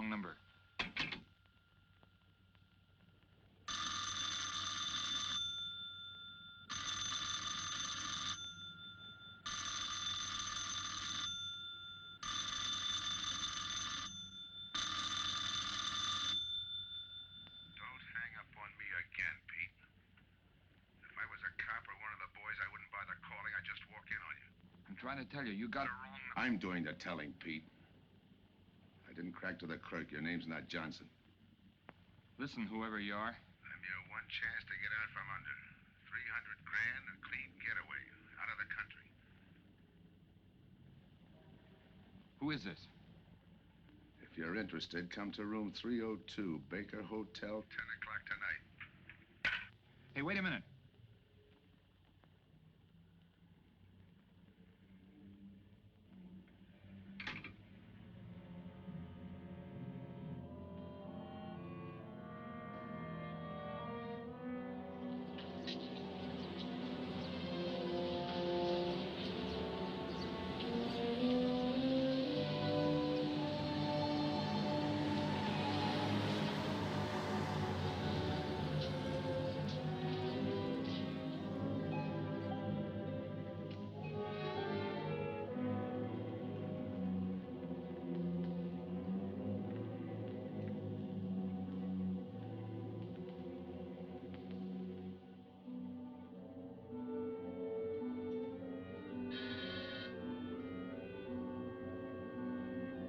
wrong number. I'm trying to tell you, you got it wrong. I'm doing the telling, Pete. I didn't crack to the clerk. Your name's not Johnson. Listen, whoever you are. I'm your one chance to get out from under. 300 grand, a clean getaway, out of the country. Who is this? If you're interested, come to room 302, Baker Hotel. 10 o'clock tonight. Hey, wait a minute.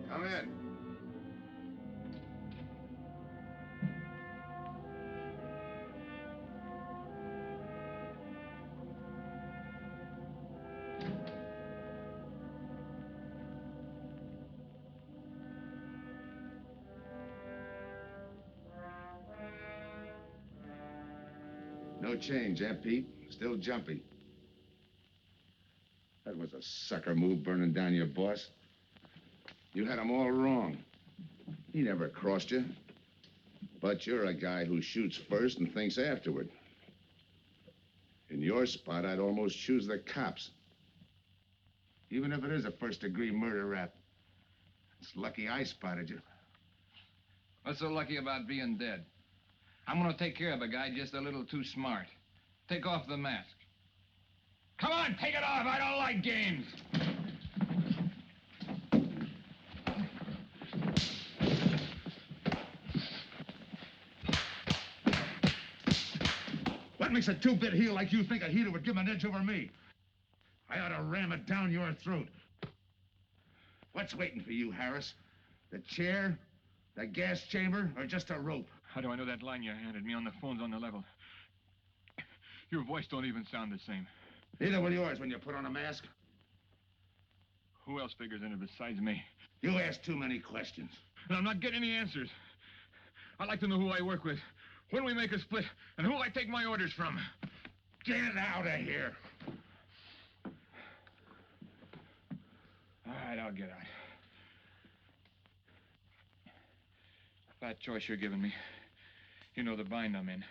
Come in. No change, eh, Pete? Still jumpy. That was a sucker move, burning down your boss. You had him all wrong. He never crossed you. But you're a guy who shoots first and thinks afterward. In your spot, I'd almost choose the cops. Even if it is a first-degree murder rap. It's lucky I spotted you. What's so lucky about being dead? I'm gonna take care of a guy just a little too smart. Take off the mask. Come on, take it off. I don't like games. What makes a two-bit heel like you think a heater would give him an edge over me? I ought to ram it down your throat. What's waiting for you, Harris? The chair, the gas chamber, or just a rope? How do I know that line you handed me on the phone's on the level? Your voice don't even sound the same. Neither will yours when you put on a mask. Who else figures in it besides me? You ask too many questions. And I'm not getting any answers. I'd like to know who I work with, when we make a split, and who I take my orders from. Get out of here. All right, I'll get out. That choice you're giving me. You know the bind I'm in.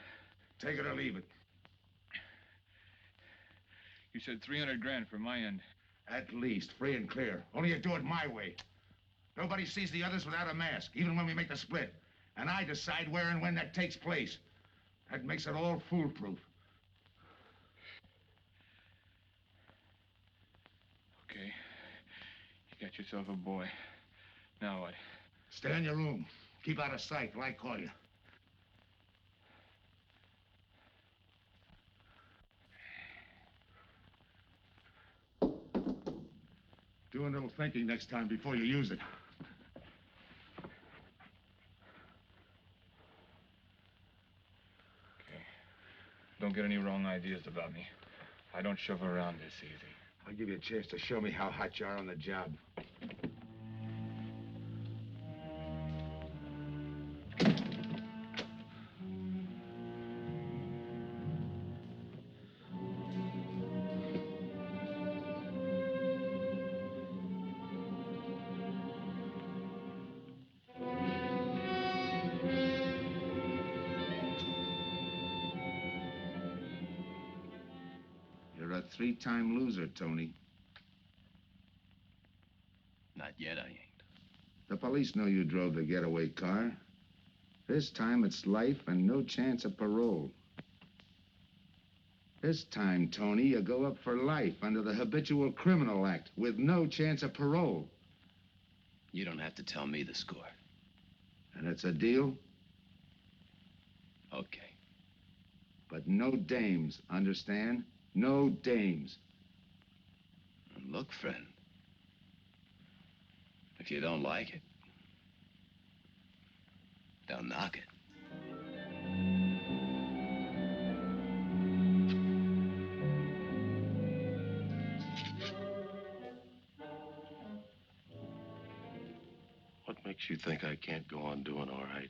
Take it or leave it. You said 300 grand for my end. At least, free and clear. Only you do it my way. Nobody sees the others without a mask, even when we make the split. And I decide where and when that takes place. That makes it all foolproof. Okay. You got yourself a boy. Now what? Stay in your room. Keep out of sight till I call you. Do a little thinking next time before you use it. Okay. Don't get any wrong ideas about me. I don't shove around this easy. I'll give you a chance to show me how hot you are on the job. You're a three-time loser, Tony. Not yet, I ain't. The The police know you drove the getaway car. This time it's life and no chance of parole. This time, Tony, you go up for life under the Habitual Criminal Act with no chance of parole. You don't have to tell me the score. And it's a deal? Okay. But no dames, understand? No dames. And look, friend, if you don't like it, don't knock it. What makes you think I can't go on doing all right?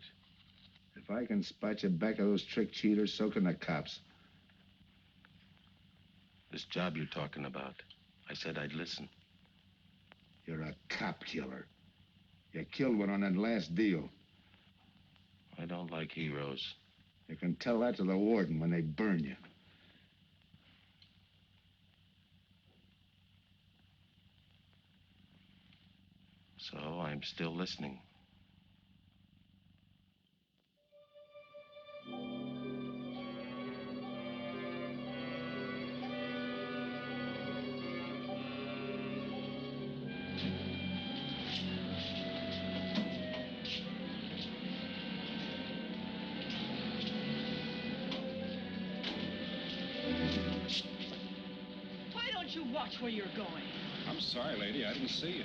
If I can spot you back of those trick cheaters, so can the cops. This job you're talking about, I said I'd listen. You're a cop killer. You killed one on that last deal. I don't like heroes. You can tell that to the warden when they burn you. So I'm still listening. Why don't you watch where you're going? I'm sorry, lady. I didn't see you.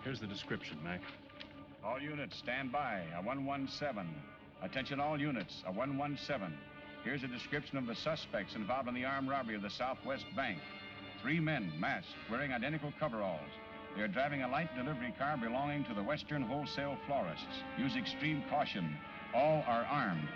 Here's the description, Mac. All units, stand by. A 117. Attention all units, a 117. Here's a description of the suspects involved in the armed robbery of the Southwest Bank. 3 men, masked, wearing identical coveralls. They are driving a light delivery car belonging to the Western Wholesale Florists. Use extreme caution. All are armed.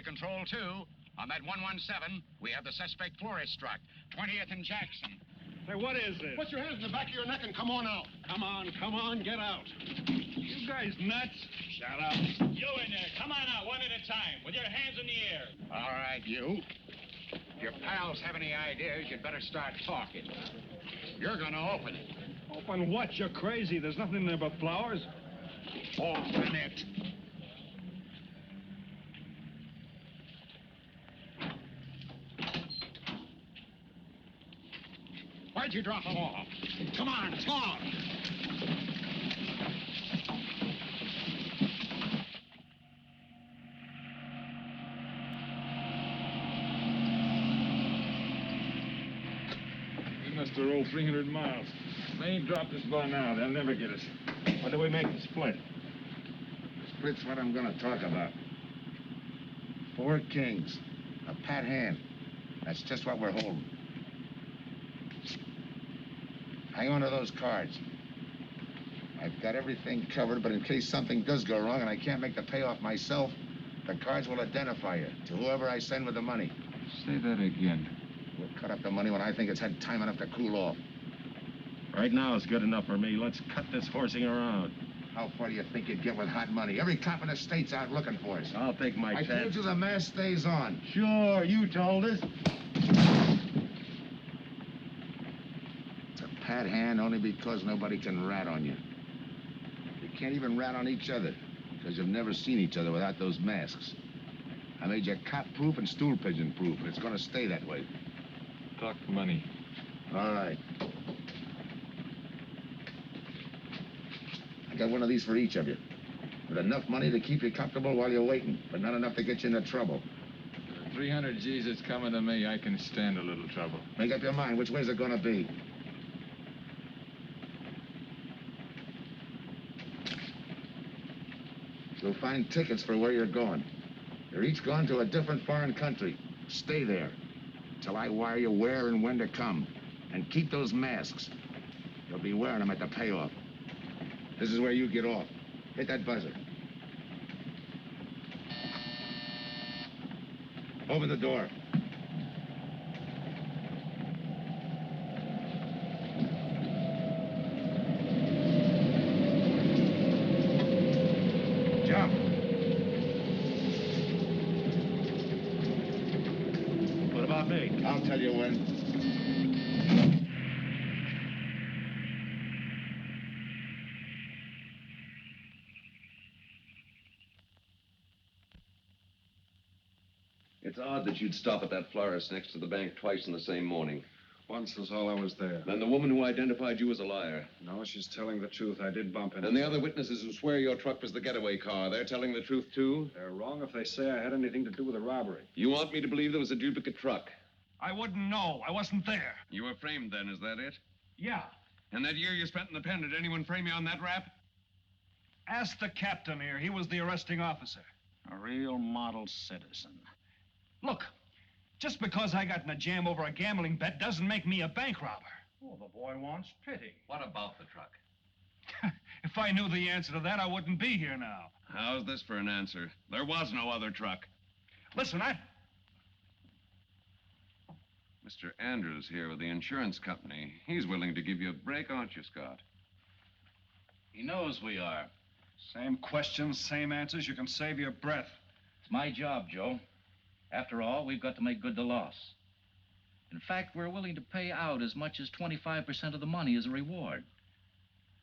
Control 2. On that 117, we have the suspect florist struck. 20th and Jackson. Say, what is this? Put your hands in the back of your neck and come on out. Come on, get out. You guys nuts? Shut up. You in there, come on out one at a time, with your hands in the air. All right, you. If your pals have any ideas, you'd better start talking. You're gonna open it. Open what? You're crazy. There's nothing in there but flowers. Open it. Why'd you drop them off? Come on, talk! We must have rolled 300 miles. They ain't dropped us by now. They'll never get us. When do we make the split? Split's what I'm gonna talk about. 4 kings. A pat hand. That's just what we're holding. Hang on to those cards. I've got everything covered, but in case something does go wrong and I can't make the payoff myself, the cards will identify you to whoever I send with the money. Say that again. We'll cut up the money when I think it's had time enough to cool off. Right now is good enough for me. Let's cut this horsing around. How far do you think you'd get with hot money? Every cop in the state's out looking for us. I'll take my I chance. told you the mask stays on. Sure, you told us. It's a pat hand only because nobody can rat on you. You can't even rat on each other because you've never seen each other without those masks. I made you cop-proof and stool pigeon-proof, and it's going to stay that way. Talk money. All right. I got one of these for each of you. With enough money to keep you comfortable while you're waiting, but not enough to get you into trouble. 300 G's that's coming to me, I can stand a little trouble. Make up your mind. Which way's it going to be? You'll find tickets for where you're going. You're each going to a different foreign country. Stay there till I wire you where and when to come. And keep those masks. You'll be wearing them at the payoff. This is where you get off. Hit that buzzer. Open the door. Jump. What about me? I'll tell you when. It's odd that you'd stop at that florist next to the bank twice in the same morning. Once was all I was there. Then the woman who identified you as a liar. No, she's telling the truth. I did bump into And the other witnesses who swear your truck was the getaway car, they're telling the truth, too? They're wrong if they say I had anything to do with the robbery. You want me to believe there was a duplicate truck? I wouldn't know. I wasn't there. You were framed then, is that it? Yeah. And that year you spent in the pen, did anyone frame you on that rap? Ask the captain here. He was the arresting officer. A real model citizen. Look, just because I got in a jam over a gambling bet doesn't make me a bank robber. Oh, the boy wants pity. What about the truck? If I knew the answer to that, I wouldn't be here now. How's this for an answer? There was no other truck. Listen, Mr. Andrews here with the insurance company. He's willing to give you a break, aren't you, Scott? He knows we are. Same questions, same answers. You can save your breath. It's my job, Joe. After all, we've got to make good the loss. In fact, we're willing to pay out as much as 25% of the money as a reward.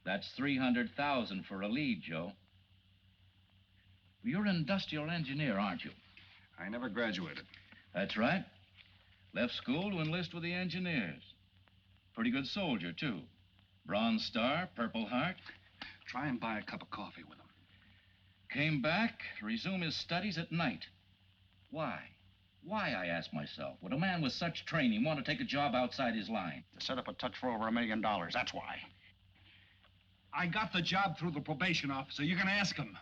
That's $300,000 for a lead, Joe. You're an industrial engineer, aren't you? I never graduated. That's right. Left school to enlist with the engineers. Pretty good soldier, too. Bronze Star, Purple Heart. Try and buy a cup of coffee with him. Came back to resume his studies at night. Why? Why, I ask myself, would a man with such training want to take a job outside his line? To set up a touch for over $1 million, that's why. I got the job through the probation officer. You can ask him.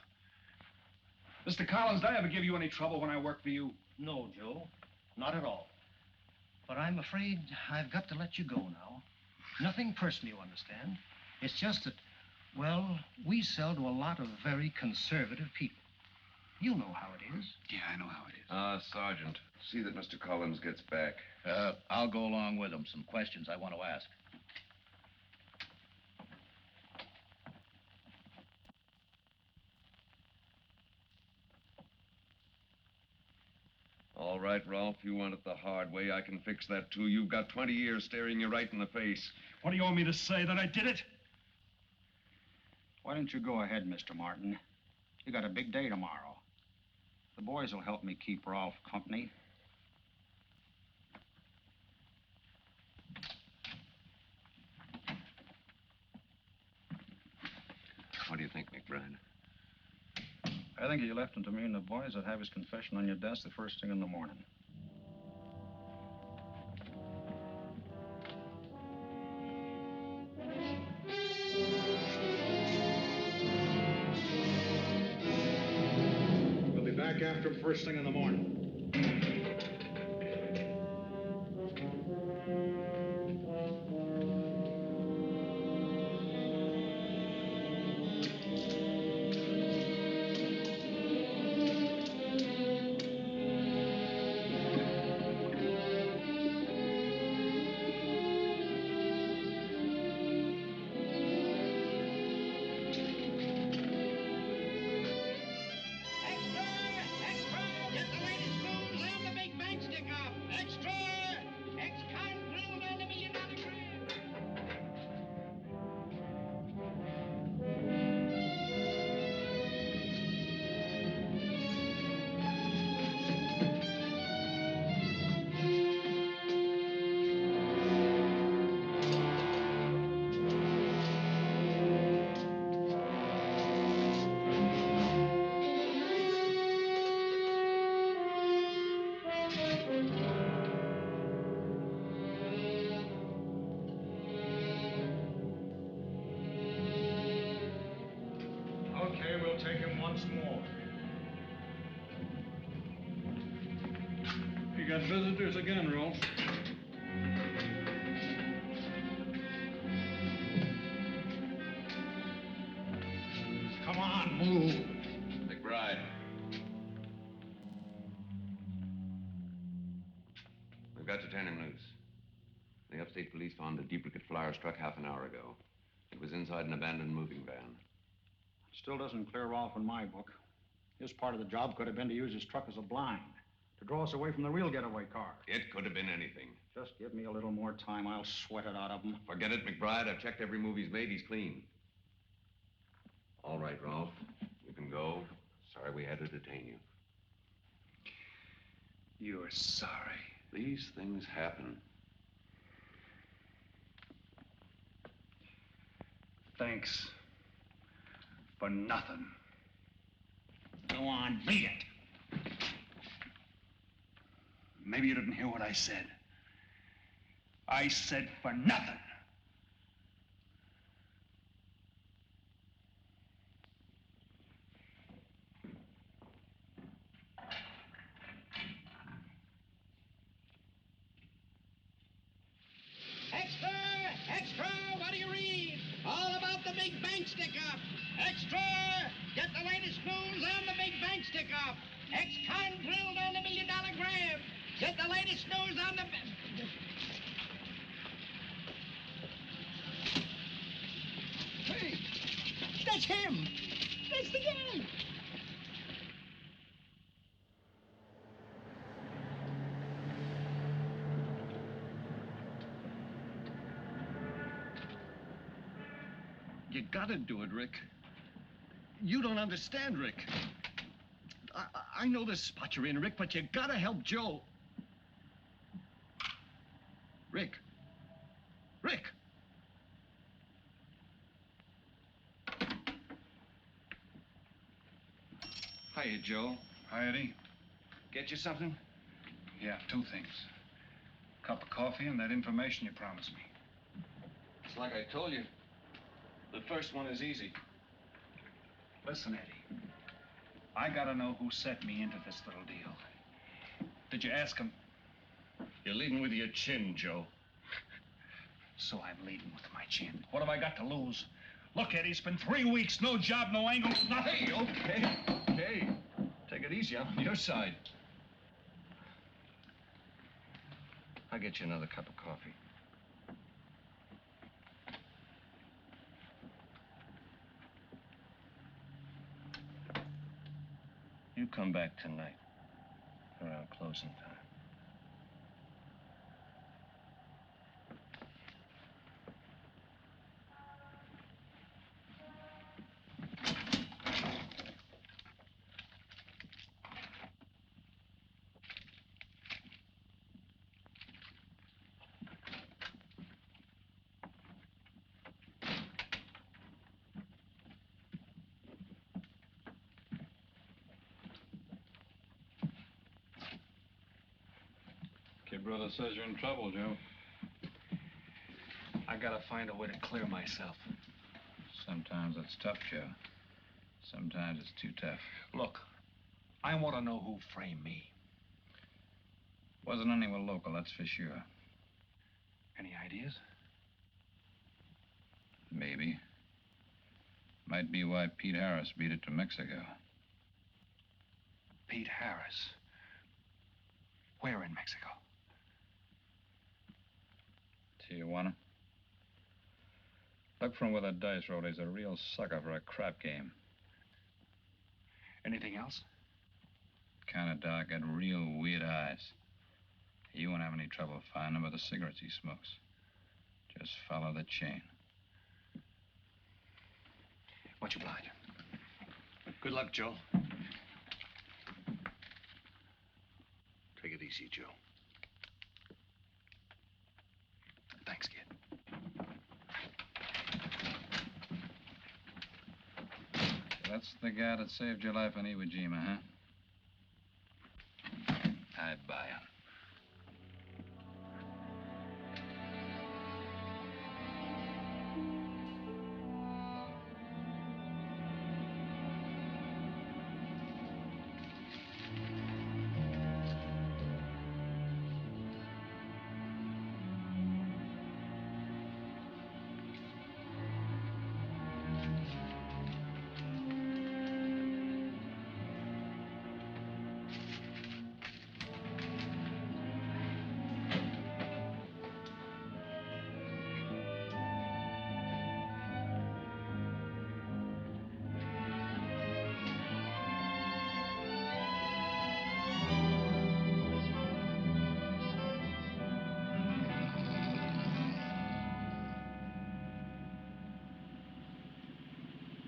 Mr. Collins, did I ever give you any trouble when I worked for you? No, Joe. Not at all. But I'm afraid I've got to let you go now. Nothing personal, you understand. It's just that, well, we sell to a lot of very conservative people. You know how it is. Yeah, I know how it is. Sergeant, see that Mr. Collins gets back. I'll go along with him. Some questions I want to ask. All right, Ralph, you want it the hard way. I can fix that, too. You've got 20 years staring you right in the face. What do you want me to say, that I did it? Why don't you go ahead, Mr. Martin? You got a big day tomorrow. The boys will help me keep Rolf company. What do you think, McBride? I think you left him to me and the boys would have his confession on your desk the first thing in the morning. We'll be back after him first thing in the morning. Okay, we'll take him once more. You got visitors again, Rolf. Come on, move. McBride. We've got to turn him loose. The upstate police found a duplicate flyer struck half an hour ago. It was inside an abandoned moving van. Still doesn't clear Rolf in my book. His part of the job could have been to use his truck as a blind, to draw us away from the real getaway car. It could have been anything. Just give me a little more time. I'll sweat it out of him. Forget it, McBride. I've checked every move he's made. He's clean. All right, Ralph. You can go. Sorry we had to detain you. You're sorry. These things happen. Thanks. For nothing. Go on, beat it. Maybe you didn't hear what I said. I said for nothing. Extra! Extra! What do you read? All about the big bank stick-up. Extra! Get the latest news on the big bank stick-up. Ex-con drilled on the $1 million grab. Get the latest news on the... Hey! That's him! That's the guy! You gotta do it, Rick. You don't understand, Rick. I know the spot you're in, Rick, but you gotta help Joe. Rick. Rick! Hiya, Joe. Hi, Eddie. Get you something? Yeah, 2 things. Cup of coffee and that information you promised me. It's like I told you. The first one is easy. Listen, Eddie. I gotta know who set me into this little deal. Did you ask him? You're leading with your chin, Joe. So I'm leading with my chin. What have I got to lose? Look, Eddie, it's been 3 weeks. No job, no angle, nothing. Hey, okay. Take it easy. I'm on your side. I'll get you another cup of coffee. You come back tonight, around closing time. brother says you're in trouble, Joe. I gotta find a way to clear myself. Sometimes it's tough, Joe. Sometimes it's too tough. Look, I want to know who framed me. Wasn't anyone local, that's for sure. Any ideas? Maybe. Might be why Pete Harris beat it to Mexico. Pete Harris? Where in Mexico? Tijuana. Look from where the dice rolled. He's a real sucker for a crap game. Anything else? Kind of dark, got real weird eyes. You won't have any trouble finding him with the cigarettes he smokes. Just follow the chain. Much obliged. Good luck, Joe. Take it easy, Joe. Thanks, kid. That's the guy that saved your life in Iwo Jima, huh? I buy him.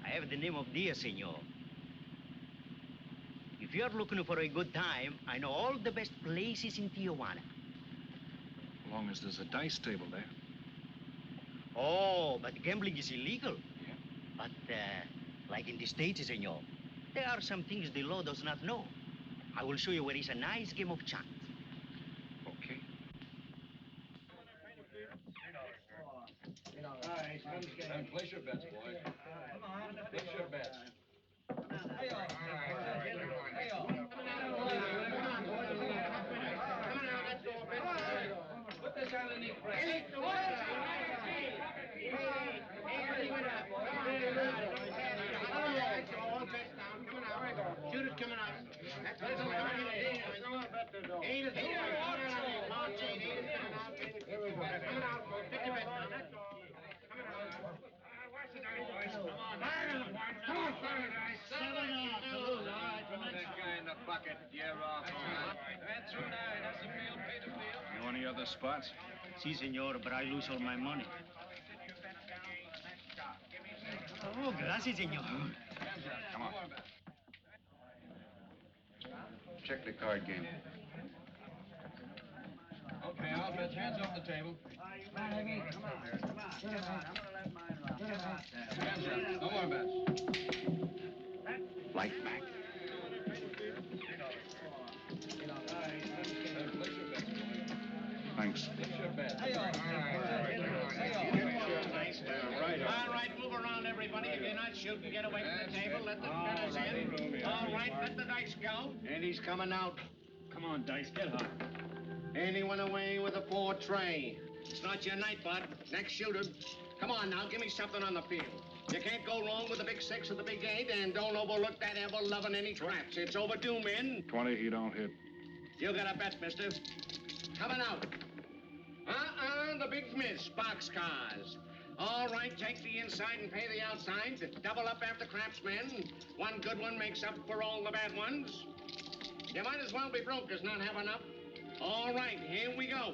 I have the name of Dia, senor. If you're looking for a good time, I know all the best places in Tijuana. As long as there's a dice table there. Oh, but gambling is illegal. Yeah. But, like in the States, senor, there are some things the law does not know. I will show you where is a nice game of chance. Okay. And place your bets, boys. Place your bets. Put this on the knee press. Shoot it coming out. Here we go. Coming out. Pick your bet down. Come on, Paradise. 7 off. That guy in the bucket. You're off. That's too nice. That's the field. Pay the field. Know any other spots? Si, senor, but I lose all my money. Oh, gracias, senor. Come on. Check the card game. Okay, I'll bet hands off the table. Hands up. No more bets. Light back. Thanks. All right, move around, everybody. If you're not shooting, get away from the table. Let the betters in. All right, let the dice go. And he's coming out. Come on, Dice, get hot. And he went away with a 4 tray. It's not your night, bud. Next shooter. Come on now, give me something on the field. You can't go wrong with the big 6 or the big 8, and don't overlook that ever-loving any traps. It's overdue, men. 20, he don't hit. You got a bet, mister. Coming out. The big miss, boxcars. All right, take the inside and pay the outside. Double up after craps, men. One good one makes up for all the bad ones. You might as well be broke as not have enough. All right, here we go.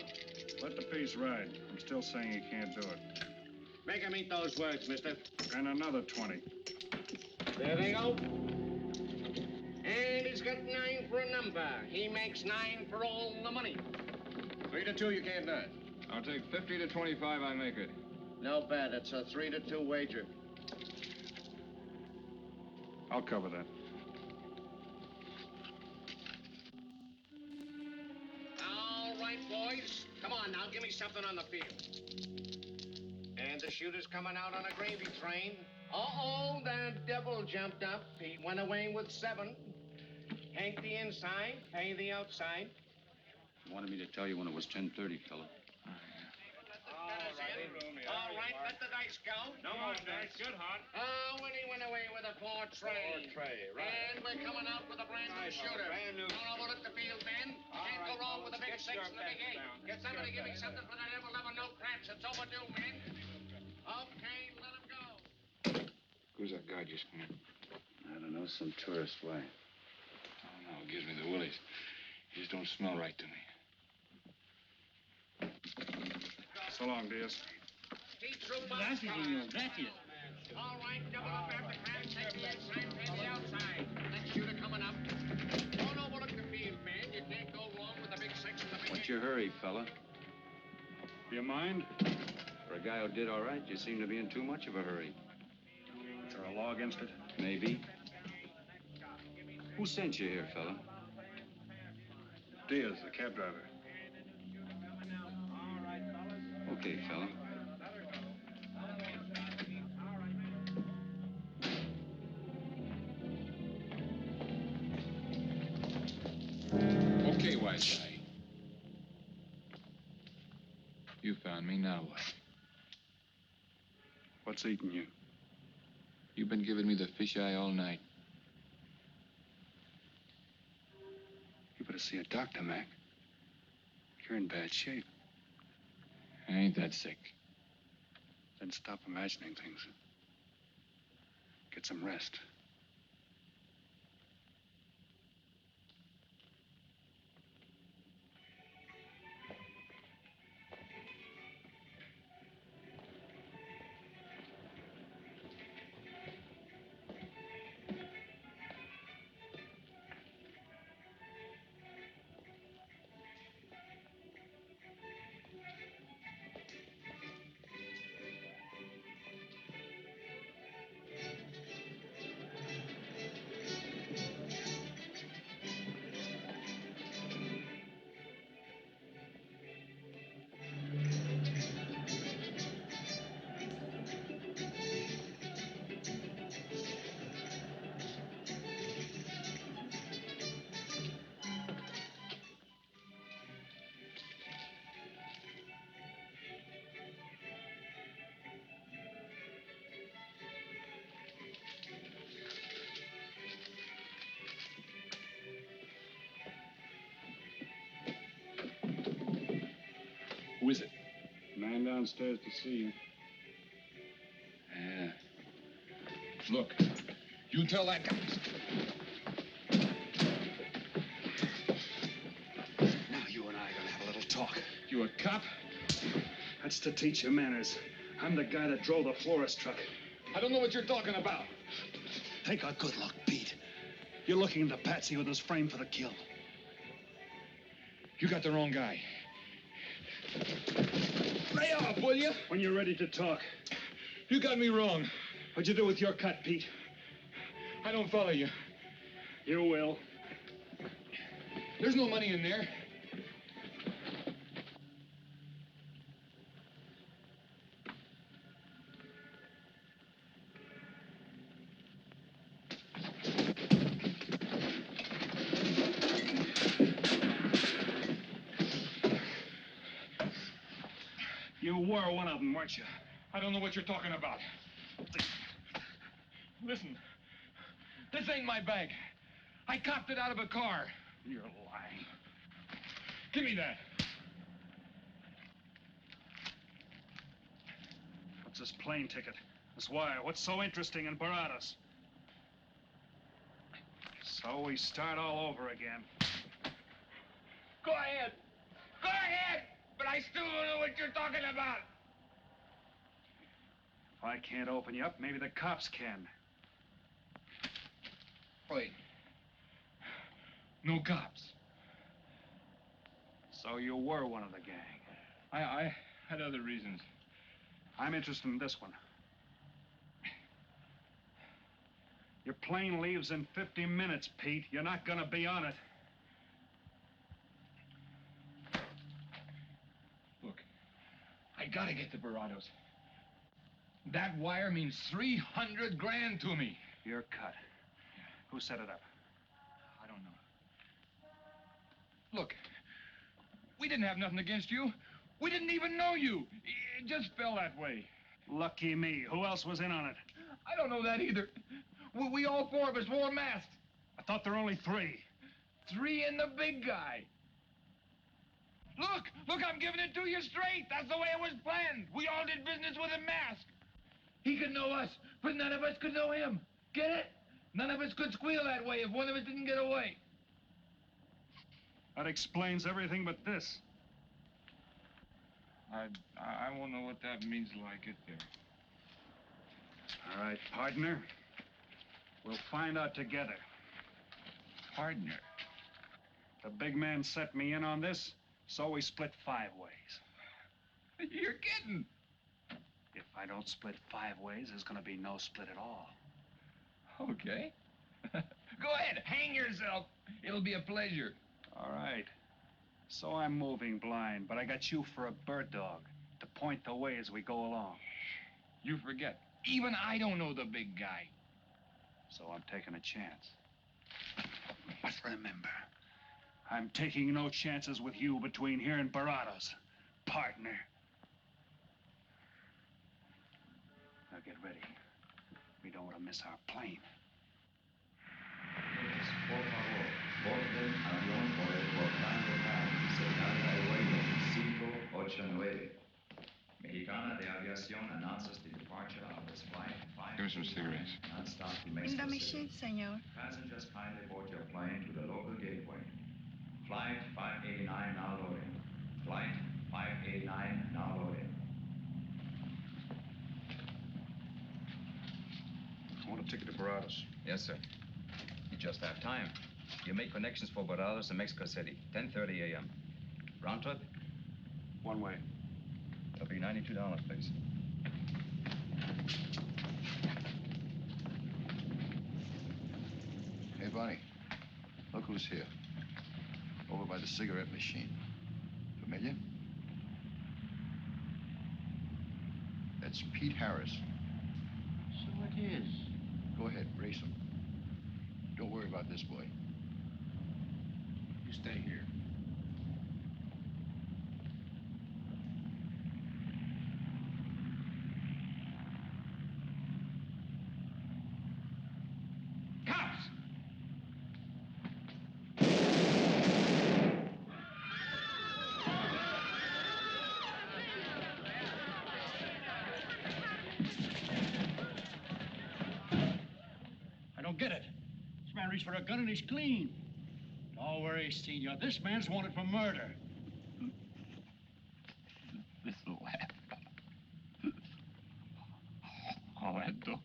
Let the piece ride. I'm still saying he can't do it. Make him eat those words, mister. And another 20. There they go. And he's got 9 for a number. He makes 9 for all the money. 3 to 2, you can't bet. I'll take 50 to 25, I make it. No bet. It's a 3 to 2 wager. I'll cover that. All right, boys. Come on now, give me something on the field. And the shooter's coming out on a gravy train. Uh-oh, the devil jumped up. He went away with 7. Hank the inside, pay the outside. Wanted me to tell you when it was 10:30, fella. All right, let the dice go. No more dice. Good, Hart. Oh, and he went away with a 4 tray. 4 tray, right. And we're coming out with a brand new shooter. Brand new. Don't overlook the field, Ben. Can't go wrong with a big 6 and a big 8. Get somebody give me something for the devil never no craps. It's overdue, men. Okay, let him go. Who's that guy just come in? I don't know, some tourist. Why? Oh, no, it gives me the willies. He just don't smell right to me. So long, Diaz. Gracias, señor. Gracias. All right, double up after crab. Take the inside, pay the outside. Next shooter coming up. Don't overlook the field, man. You can't go wrong with a big 6 and a big What's 8. your hurry, fella? Do you mind? For a guy who did all right, you seem to be in too much of a hurry. Is there a law against it? Maybe. Who sent you here, fella? Diaz, the cab driver. Okay, fella. Okay, wise guy. You found me, now what? What's eating you? You've been giving me the fish eye all night. You better see a doctor, Mac. You're in bad shape. I ain't that sick. Then stop imagining things. Get some rest. Who is it? Man downstairs to see you. Yeah. Look, you tell that guy. Now you and I are gonna have a little talk. You a cop? That's to teach you manners. I'm the guy that drove the florist truck. I don't know what you're talking about. Take a good look, Pete. You're looking into Patsy with his frame for the kill. You got the wrong guy. Lay off, will you? When you're ready to talk. You got me wrong. What'd you do with your cut, Pete? I don't follow you. You will. There's no money in there. You were one of them, weren't you? I don't know what you're talking about. Listen, this ain't my bag. I copped it out of a car. You're lying. Give me that. What's this plane ticket? This wire? What's so interesting in Baradas? So we start all over again. Go ahead. Go ahead. But I still don't know what you're talking about. If I can't open you up, maybe the cops can. Wait. No cops. So you were one of the gang. I had other reasons. I'm interested in this one. Your plane leaves in 50 minutes, Pete. You're not gonna be on it. gotta get to Barados. That wire means 300 grand to me. You're cut. Who set it up? I don't know. Look, we didn't have nothing against you. We didn't even know you. It just fell that way. Lucky me. Who else was in on it? I don't know that either. We all four of us wore masks. I thought there were only 3. 3 and the big guy. Look, I'm giving it to you straight. That's the way it was planned. We all did business with a mask. He could know us, but none of us could know him. Get it? None of us could squeal that way if one of us didn't get away. That explains everything but this. I won't know what that means till I get there. All right, partner. We'll find out together. Partner? The big man set me in on this, so we split 5 ways. You're kidding. If I don't split 5 ways, there's gonna be no split at all. Okay. Go ahead, hang yourself. It'll be a pleasure. All right. So I'm moving blind, but I got you for a bird dog to point the way as we go along. You forget. Even I don't know the big guy. So I'm taking a chance. But remember, I'm taking no chances with you between here and Barados, partner. Now get ready. We don't want to miss our plane. Por favor, borden avión por el portal local, señal de vuelo 589. Mexicana de Aviación announces the departure of this flight 5. Give me some cigarettes. Non-stop to In Mexico the City. machine, senor. Passengers kindly board your plane to the local gateway. Flight 589 now loading. Flight 589 now loading. I want a ticket to Barados. Yes, sir. You just have time. You make connections for Barados and Mexico City, 10:30 a.m. Round trip? One way. It'll be $92, please. Hey, Bonnie, look who's here. Over by the cigarette machine. Familiar? That's Pete Harris. So it is. Go ahead, race him. Don't worry about this boy. You stay here. Cops! I don't get it. This man reached for a gun and he's clean. Don't worry, senor. This man's wanted for murder. This laugh. All that dough.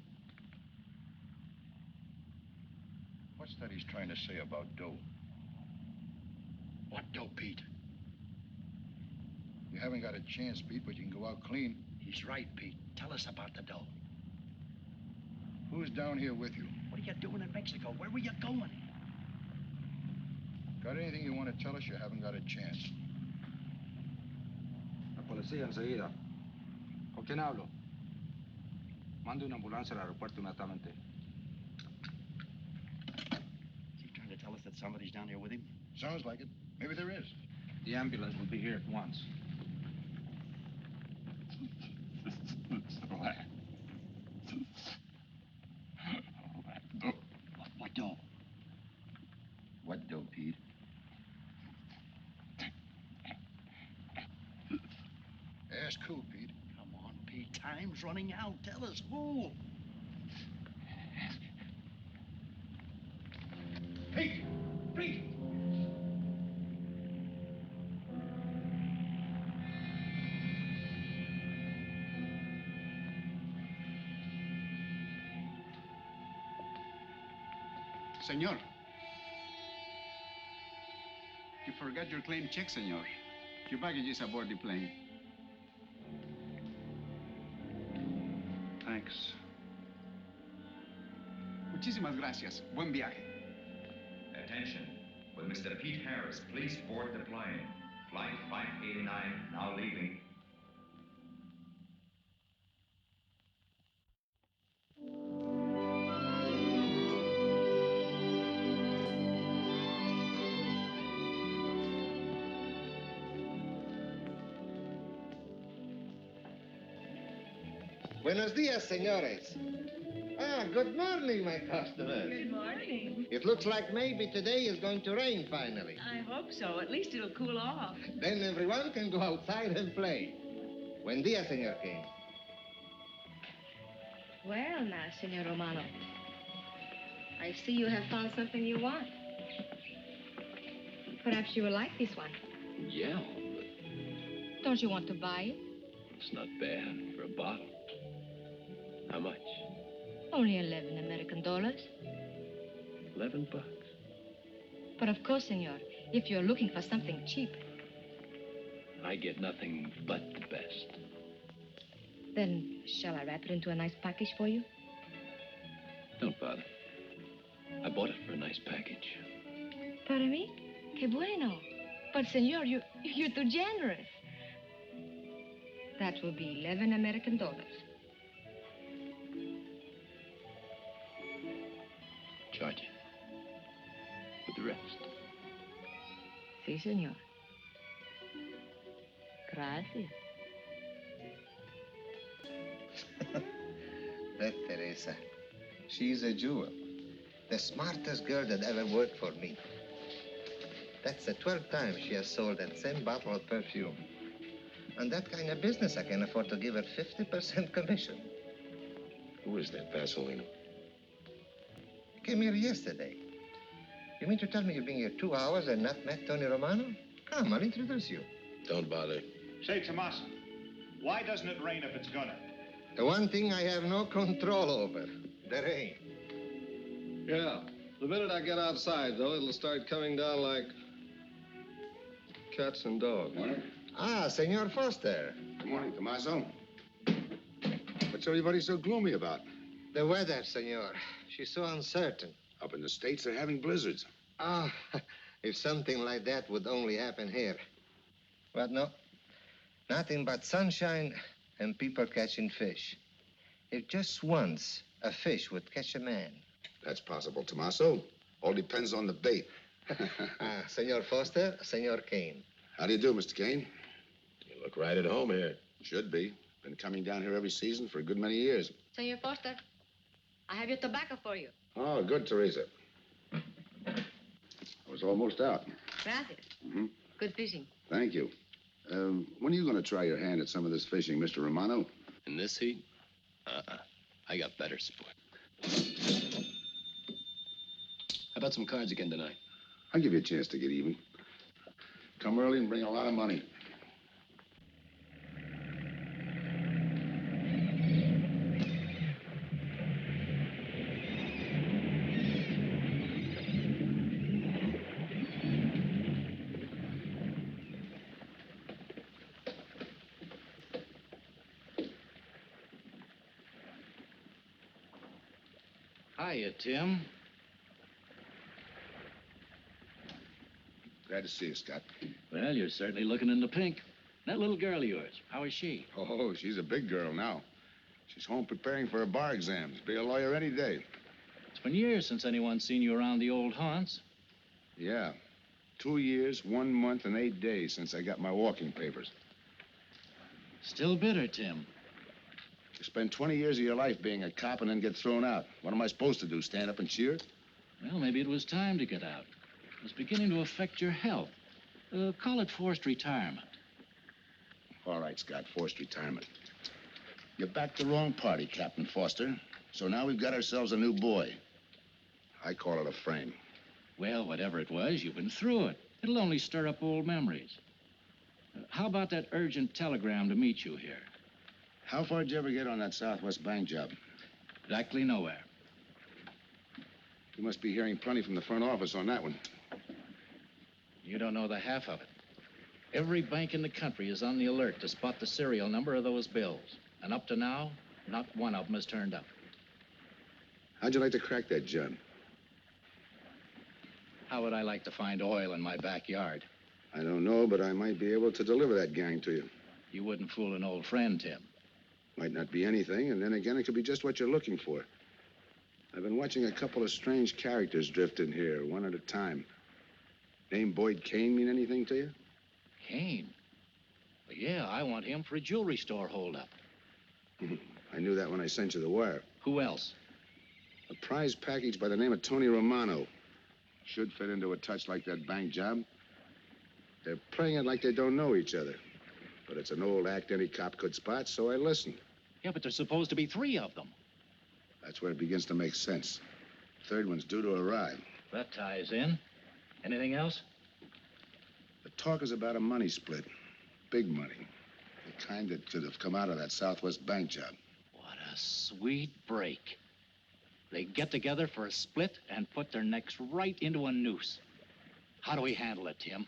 What's that he's trying to say about dough? What dough, Pete? You haven't got a chance, Pete, but you can go out clean. He's right, Pete. Tell us about the dough. Who's down here with you? What are you doing in Mexico? Where were you going? Got anything you want to tell us? You haven't got a chance. La policía enseguida. ¿Con quién hablo? Mande una ambulancia al aeropuerto inmediatamente. Is he trying to tell us that somebody's down here with him? Sounds like it. Maybe there is. The ambulance will be here at once. What dough? What dough, Pete? Ask who, Pete? Come on, Pete. Time's running out. Tell us who. Pete! Pete! Senor. You forgot your claim check, senor. Your baggage is aboard the plane. Thanks. Muchísimas gracias. Buen viaje. Attention. Will Mr. Pete Harris please board the plane? Flight 589 now leaving. Buenos dias, senores. Ah, good morning, my customers. Good morning. It looks like maybe today is going to rain finally. I hope so. At least it'll cool off. Then everyone can go outside and play. Buen dia, Senor King. Well, now, Senor Romano, I see you have found something you want. Perhaps you will like this one. Yeah, Don't you want to buy it? it's not bad for a bottle. How much? Only 11 American dollars. $11. But of course, senor, if you're looking for something cheap, I get nothing but the best. then shall I wrap it into a nice package for you? Don't bother. I bought it for a nice package. Para mí? Que bueno. But, senor, you're too generous. That will be 11 American dollars. Charge it. With the rest. Sí, senor. Gracias. That Teresa, she's a jewel. The smartest girl that ever worked for me. That's the 12th time she has sold that same bottle of perfume. On that kind of business, I can afford to give her 50% commission. Who is that Vaseline? Came here yesterday. You mean to tell me you've been here 2 hours and not met Tony Romano? Come, I'll introduce you. Don't bother. Say, Tomas, why doesn't it rain if it's gonna? The one thing I have no control over, the rain. Yeah. The minute I get outside, though, it'll start coming down like cats and dogs. Ah, Senor Foster. Good morning, Tommaso. What's everybody so gloomy about? The weather, senor. She's so uncertain. Up in the States, they're having blizzards. Ah, if something like that would only happen here. But no, nothing but sunshine and people catching fish. If just once a fish would catch a man. That's possible, Tommaso. All depends on the bait. Ah, Senor Foster, Senor Kane. How do you do, Mr. Kane? You look right at home here. Should be. Been coming down here every season for a good many years. Senor Foster, I have your tobacco for you. Oh, good, Teresa. I was almost out. Gracias. Mm-hmm. Good fishing. Thank you. When are you going to try your hand at some of this fishing, Mr. Romano? In this heat? I got better sport. How about some cards again tonight? I'll give you a chance to get even. Come early and bring a lot of money. Hiya, Tim. Glad to see you, Scott. Well, you're certainly looking in the pink. That little girl of yours, how is she? Oh, she's a big girl now. She's home preparing for her bar exams. Be a lawyer any day. It's been years since anyone's seen you around the old haunts. Yeah. 2 years, 1 month, and 8 days since I got my walking papers. Still bitter, Tim. You spend 20 years of your life being a cop and then get thrown out. What am I supposed to do, stand up and cheer? Well, maybe it was time to get out. It was beginning to affect your health. Call it forced retirement. All right, Scott, forced retirement. You backed the wrong party, Captain Foster. So now we've got ourselves a new boy. I call it a frame. Well, whatever it was, you've been through it. It'll only stir up old memories. How about that urgent telegram to meet you here? How far did you ever get on that Southwest Bank job? Exactly nowhere. You must be hearing plenty from the front office on that one. You don't know the half of it. Every bank in the country is on the alert to spot the serial number of those bills. And up to now, not one of them has turned up. How'd you like to crack that, John? How would I like to find oil in my backyard? I don't know, but I might be able to deliver that gang to you. You wouldn't fool an old friend, Tim. Might not be anything, and then again, it could be just what you're looking for. I've been watching a couple of strange characters drift in here, one at a time. Name Boyd Kane mean anything to you? Kane? Well, yeah, I want him for a jewelry store holdup. I knew that when I sent you the wire. Who else? A prize package by the name of Tony Romano. Should fit into a touch like that bank job. They're playing it like they don't know each other. But it's an old act any cop could spot, so I listened. Yeah, but there's supposed to be 3 of them. That's where it begins to make sense. Third one's due to arrive. That ties in. Anything else? The talk is about a money split. Big money. The kind that could have come out of that Southwest bank job. What a sweet break. They get together for a split and put their necks right into a noose. How do we handle it, Tim?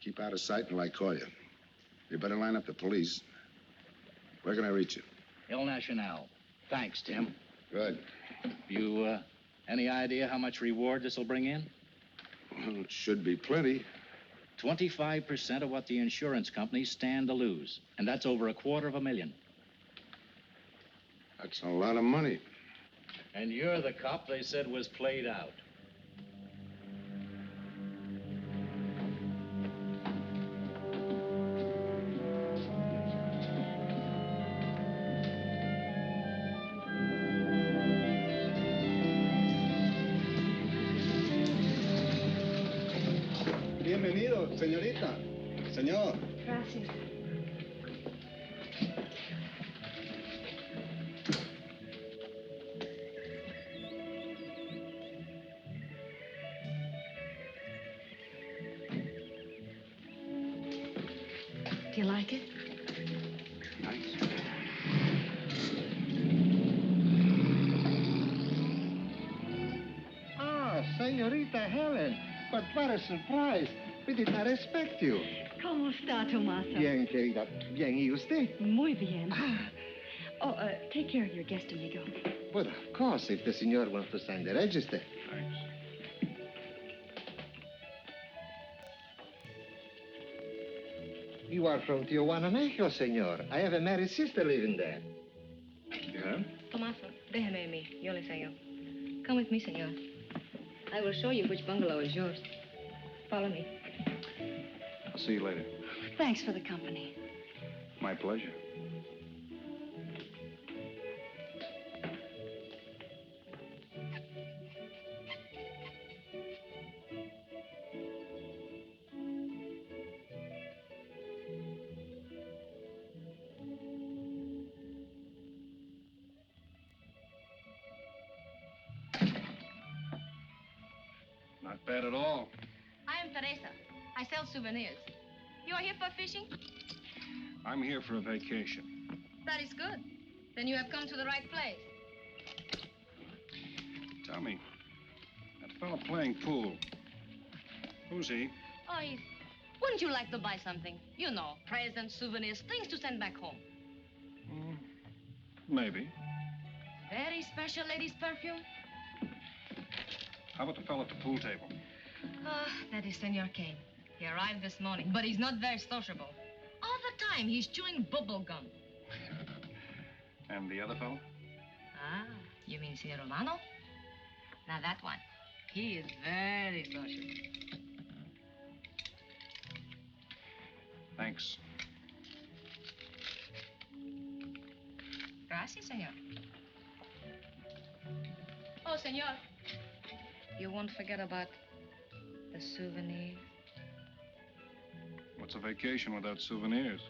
Keep out of sight until I call you. You better line up the police. Where can I reach you? El Nacional. Thanks, Tim. Good. You, any idea how much reward this will bring in? Well, it should be plenty. 25% of what the insurance companies stand to lose. And that's over $250,000. That's a lot of money. And you're the cop they said was played out. Bienvenido, señorita. Señor. Gracias. Do you like it? Nice. Ah, Señorita Helen. But what a surprise. We did not expect you. ¿Cómo está, Tomaso? Bien, querida. Bien, ¿y usted? Muy bien. Oh, take care of your guest, amigo. But of course, if the senor wants to sign the register. Thanks. You are from Tijuana, Mexico, senor. I have a married sister living there. Yeah? Tomaso, déjeme a mí. Yo le enseño. Come with me, senor. I will show you which bungalow is yours. Follow me. I'll see you later. Thanks for the company. My pleasure. Not bad at all. I am Teresa. I sell souvenirs. You are here for fishing? I'm here for a vacation. That is good. Then you have come to the right place. Tell me, that fella playing pool, who's he? Oh, wouldn't you like to buy something? You know, presents, souvenirs, things to send back home. Maybe. Very special ladies' perfume. How about the fella at the pool table? That is Senor Kane. He arrived this morning, but he's not very sociable. All the time, he's chewing bubble gum. And the other fella? Ah, you mean Senor Romano? Now that one, he is very sociable. Thanks. Gracias, senor. Oh, senor. You won't forget about the souvenirs. What's a vacation without souvenirs?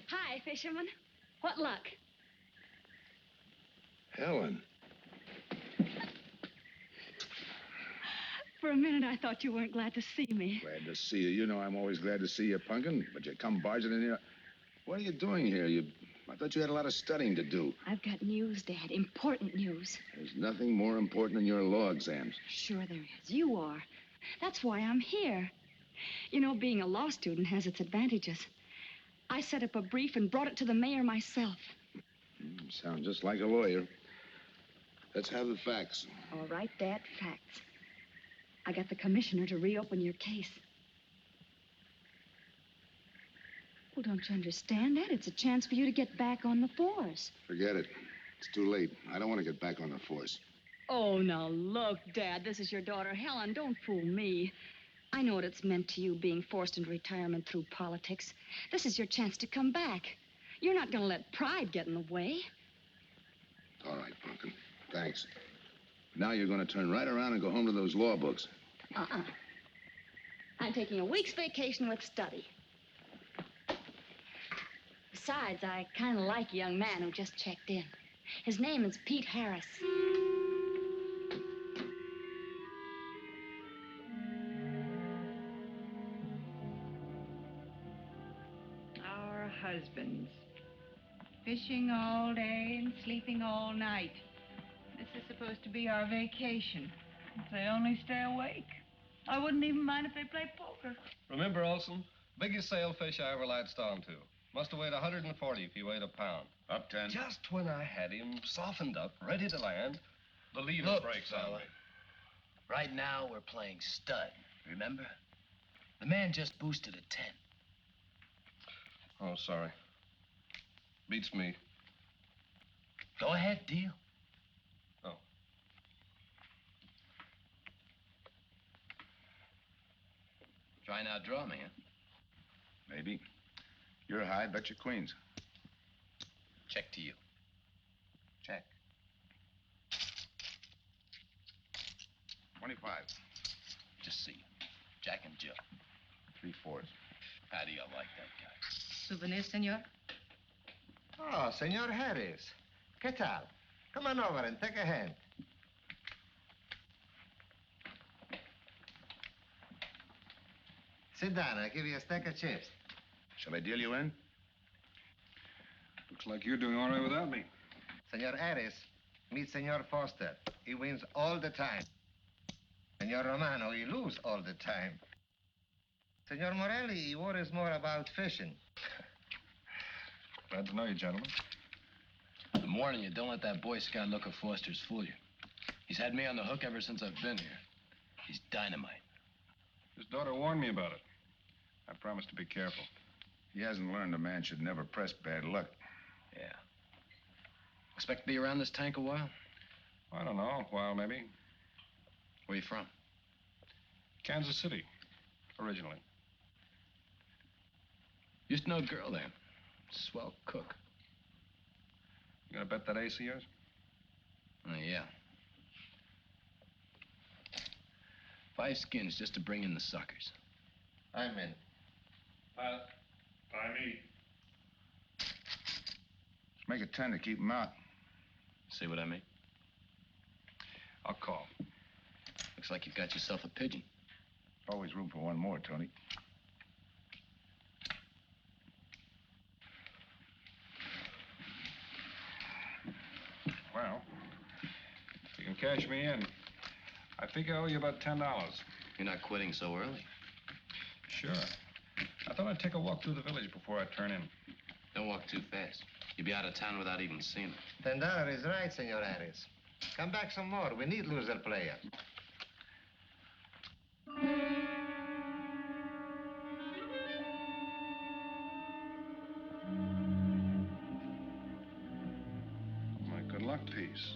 Hi, fisherman. What luck? Helen. For a minute, I thought you weren't glad to see me. Glad to see you. You know I'm always glad to see you, Punkin, but you come barging in here. What are you doing here? You I thought you had a lot of studying to do. I've got news, Dad. Important news. There's nothing more important than your law exams. Sure there is. You are. That's why I'm here. You know, being a law student has its advantages. I set up a brief and brought it to the mayor myself. You sound just like a lawyer. Let's have the facts. All right, Dad, facts. I got the commissioner to reopen your case. Well, don't you understand that? It's a chance for you to get back on the force. Forget it. It's too late. I don't want to get back on the force. Oh, now look, Dad, this is your daughter, Helen. Don't fool me. I know what it's meant to you being forced into retirement through politics. This is your chance to come back. You're not going to let pride get in the way. All right, Pumpkin. Thanks. Now you're going to turn right around and go home to those law books. I'm taking a week's vacation with study. Besides, I kind of like a young man who just checked in. His name is Pete Harris. Our husbands. Fishing all day and sleeping all night. This is supposed to be our vacation. If they only stay awake. I wouldn't even mind if they play poker. Remember, Olson, biggest sailfish I ever latched onto. Must have weighed 140 if he weighed a pound. Up 10. Just when I had him softened up, ready to land, the leader Look, breaks on fella, me. right now we're playing stud, remember? The man just boosted a 10. Oh, sorry. Beats me. Go ahead, deal. Oh. Try and outdraw me, huh? Maybe. You're high, bet your queens. Check to you. Check. 25. Just see. Jack and Jill. 3/4. How do you like that guy? Souvenir, senor? Oh, Senor Harris. ¿Qué tal? Come on over and take a hand. Sit down. I'll give you a stack of chips. Shall I deal you in? Looks like you're doing all right without me. Senor Harris, meet Senor Foster. He wins all the time. Senor Romano, he lose all the time. Senor Morelli, he worries more about fishing. Glad to know you, gentlemen. I'm warning you, don't let that Boy Scout look of Foster's fool you. He's had me on the hook ever since I've been here. He's dynamite. His daughter warned me about it. I promised to be careful. He hasn't learned a man should never press bad luck. Yeah. Expect to be around this tank a while? I don't know, a while maybe. Where you from? Kansas City, originally. Used to know a girl there. Swell cook. You gonna bet that ace of yours? Yeah. 5 skins just to bring in the suckers. I'm in. By me. Let's make it 10 to keep him out. See what I mean? I'll call. Looks like you've got yourself a pigeon. Always room for one more, Tony. Well, if you can cash me in, I think I owe you about $10. You're not quitting so early. Sure. I thought I'd take a walk through the village before I turn in. Don't walk too fast. You'll be out of town without even seeing it. $10 is right, Senor Harris. Come back some more. We need loser players. My good luck piece.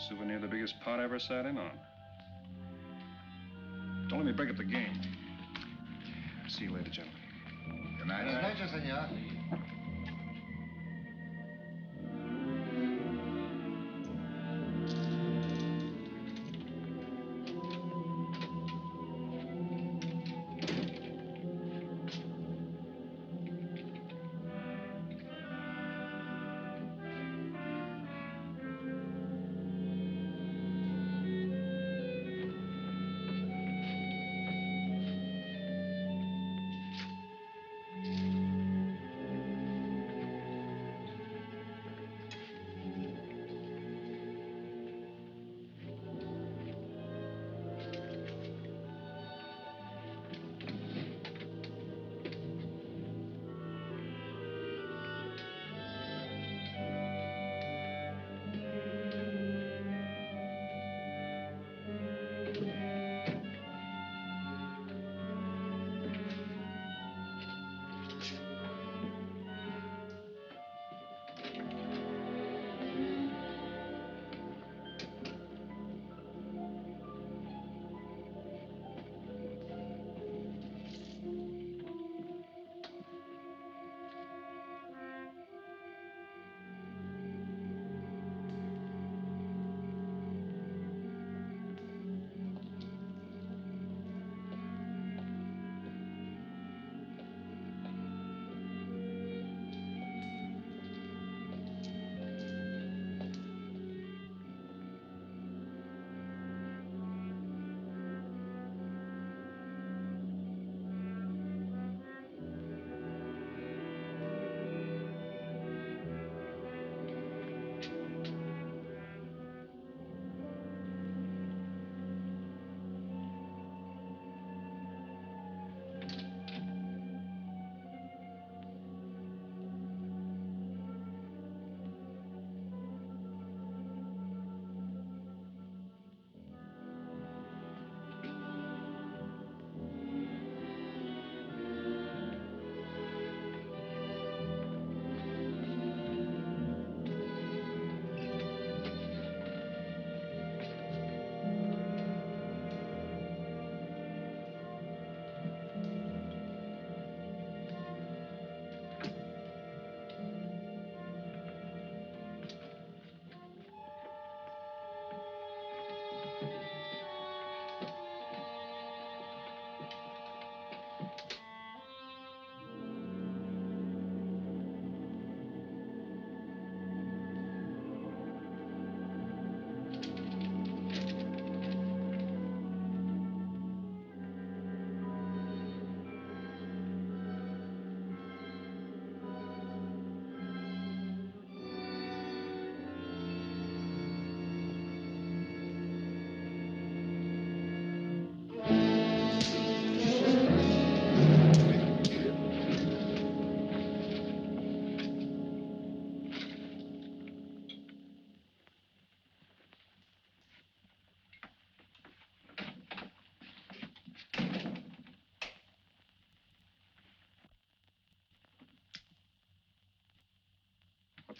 Souvenir the biggest pot I ever sat in on. Don't let me break up the game. See you later, gentlemen. Good night. Buenas noches, senor.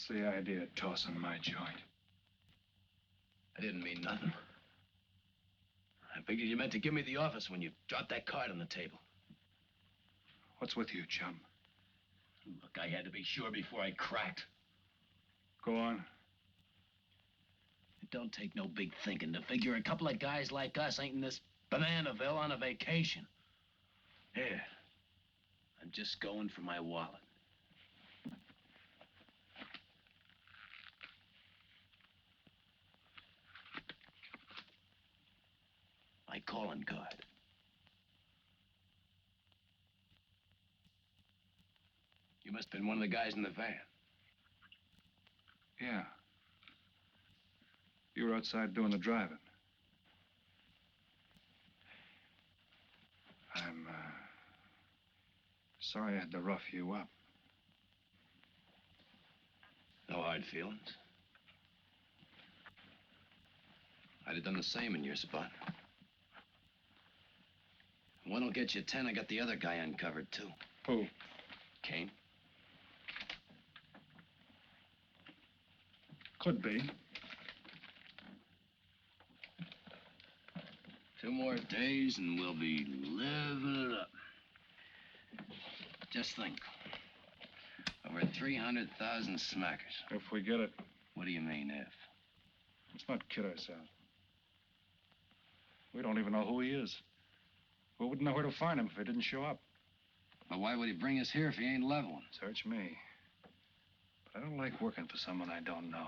What's the idea of tossing my joint? I didn't mean nothing. I figured you meant to give me the office when you dropped that card on the table. What's with you, chum? Look, I had to be sure before I cracked. Go on. It don't take no big thinking to figure a couple of guys like us ain't in this Bananaville on a vacation. Here, I'm just going for my wallet. My calling card. You must have been one of the guys in the van. Yeah. You were outside doing the driving. I'm, sorry I had to rough you up. No hard feelings. I'd have done the same in your spot. One'll get you 10. I got the other guy uncovered, too. Who? Kane. Could be. 2 more days and we'll be living it up. Just think. Over 300,000 smackers. If we get it. What do you mean, if? Let's not kid ourselves. We don't even know who he is. We wouldn't know where to find him if he didn't show up. But why would he bring us here if he ain't leveling? Search me. But I don't like working for someone I don't know.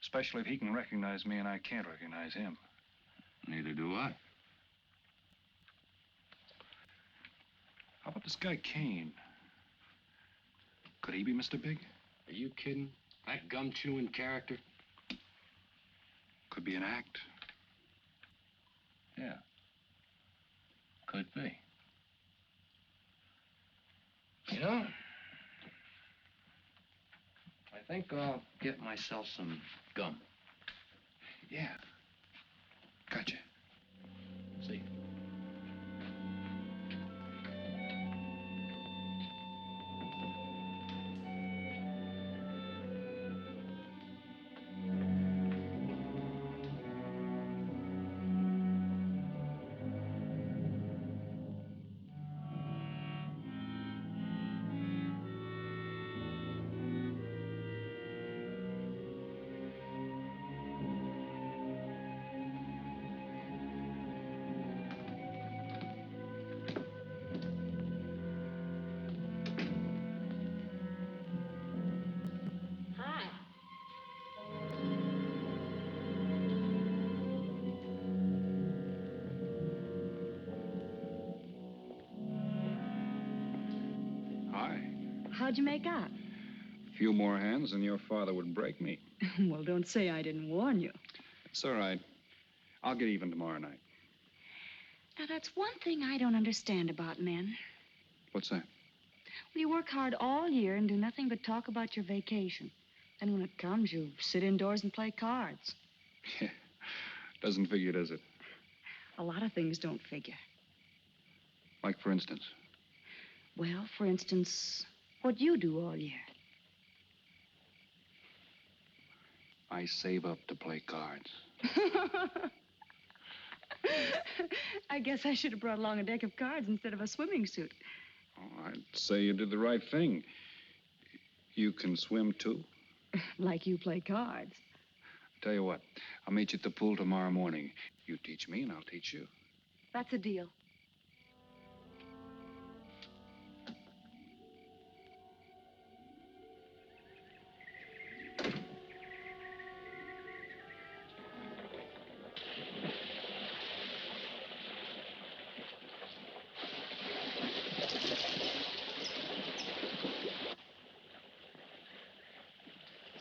Especially if he can recognize me and I can't recognize him. Neither do I. How about this guy Kane? Could he be Mr. Big? Are you kidding? That gum-chewing character? Could be an act. Yeah. Could be. You know, I think I'll get myself some gum. Yeah. Gotcha. See. How'd you make out? A few more hands and your father would break me. Well, don't say I didn't warn you. It's all right. I'll get even tomorrow night. Now, that's one thing I don't understand about men. What's that? Well, you work hard all year and do nothing but talk about your vacation. Then when it comes, you sit indoors and play cards. Yeah. Doesn't figure, does it? A lot of things don't figure. Like, for instance? Well, for instance, what you do all year. I save up to play cards. I guess I should have brought along a deck of cards instead of a swimming suit. Oh, I'd say you did the right thing. You can swim, too? Like you play cards. Tell you what, I'll meet you at the pool tomorrow morning. You teach me and I'll teach you. That's a deal.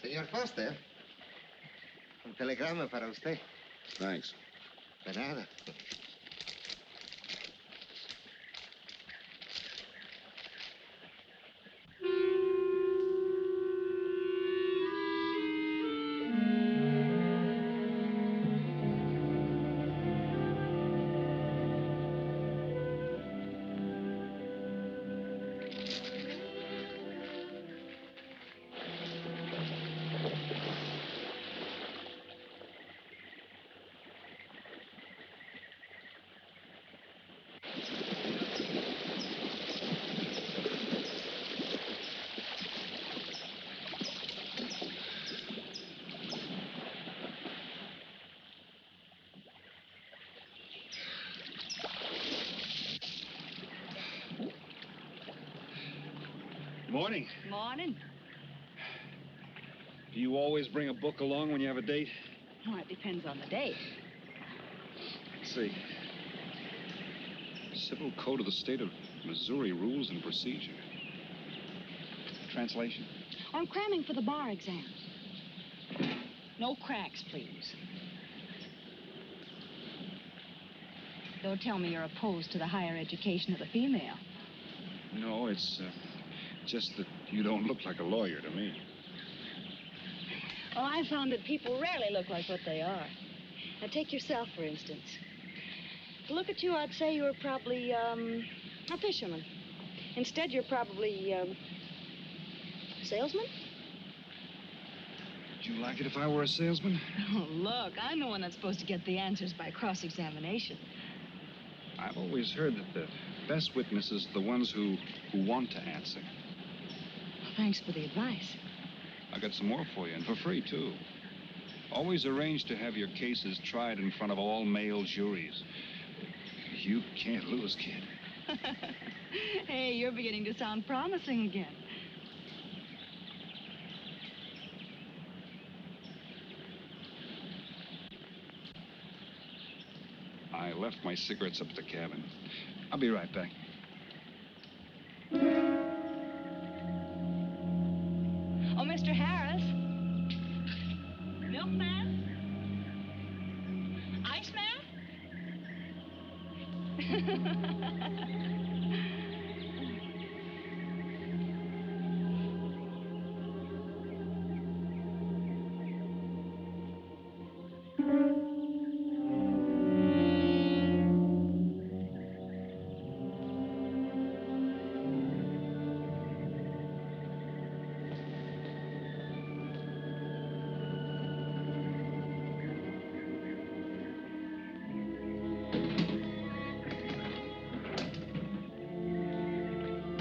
Señor Foster, un telegrama para usted. Thanks. De nada. Morning. Morning. Do you always bring a book along when you have a date? Well, it depends on the date. Let's see. Civil Code of the State of Missouri Rules and Procedure. Translation? I'm cramming for the bar exam. No cracks, please. Don't tell me you're opposed to the higher education of the female. No, it's just that you don't look like a lawyer to me. Well, I found that people rarely look like what they are. Now, take yourself, for instance. To look at you, I'd say you're probably, a fisherman. Instead, you're probably, a salesman? Would you like it if I were a salesman? Oh, look, I'm the one that's supposed to get the answers by cross-examination. I've always heard that the best witnesses are the ones who want to answer. Well, thanks for the advice. I got some more for you, and for free, too. Always arrange to have your cases tried in front of all male juries. You can't lose, kid. Hey, you're beginning to sound promising again. I left my cigarettes up at the cabin. I'll be right back. Oh, Mr. Harris. Milkman? Iceman?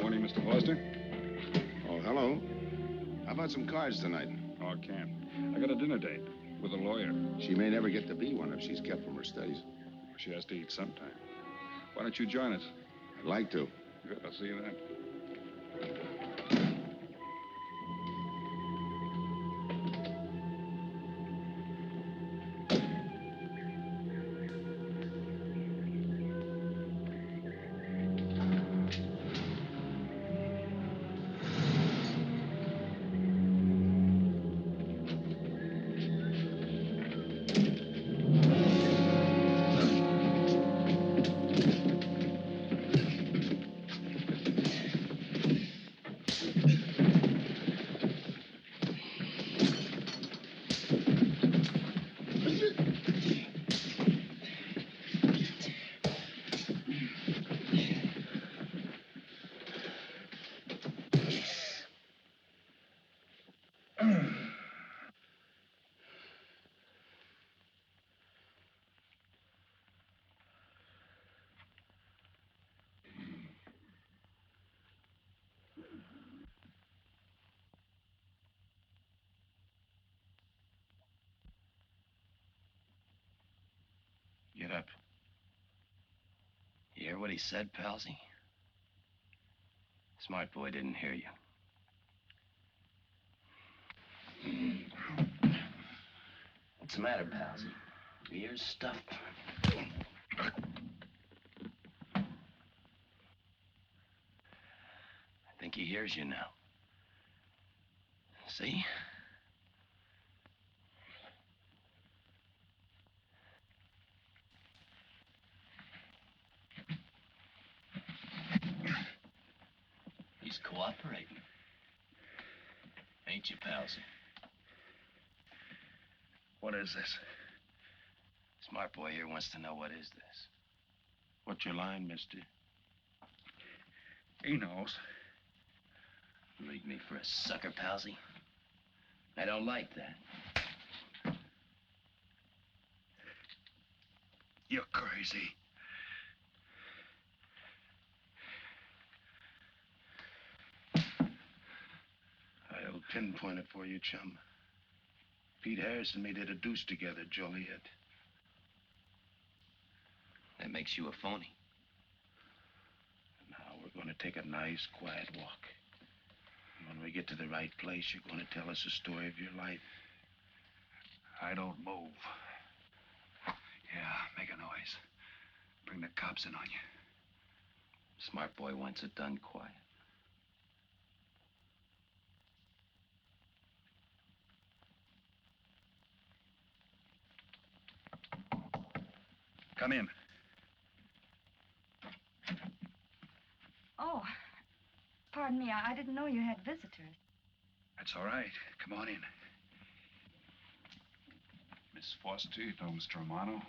Morning, Mr. Foster. Oh, hello. How about some cards tonight? Oh, I can't. I got a dinner date with a lawyer. She may never get to be one if she's kept from her studies. She has to eat sometime. Why don't you join us? I'd like to. Good, I'll see you then. Get up. You hear what he said, Palsy? Smart boy didn't hear you. What's the matter, Palsy? Your ears stuffed? I think he hears you now. See? He's cooperating. Ain't you, Palsy? What is this? Smart boy here wants to know what is this. What's your line, mister? He knows. Leave me for a sucker, Palsy. I don't like that. You're crazy. I'll pinpoint it for you, chum. Pete Harris and me did a deuce together, Joliet. That makes you a phony. Now we're going to take a nice, quiet walk. When we get to the right place, you're going to tell us the story of your life. I don't move. Yeah, make a noise. Bring the cops in on you. Smart boy wants it done quiet. Come in. Oh, pardon me. I didn't know you had visitors. That's all right. Come on in. Miss Foster, you know Mr. Romano?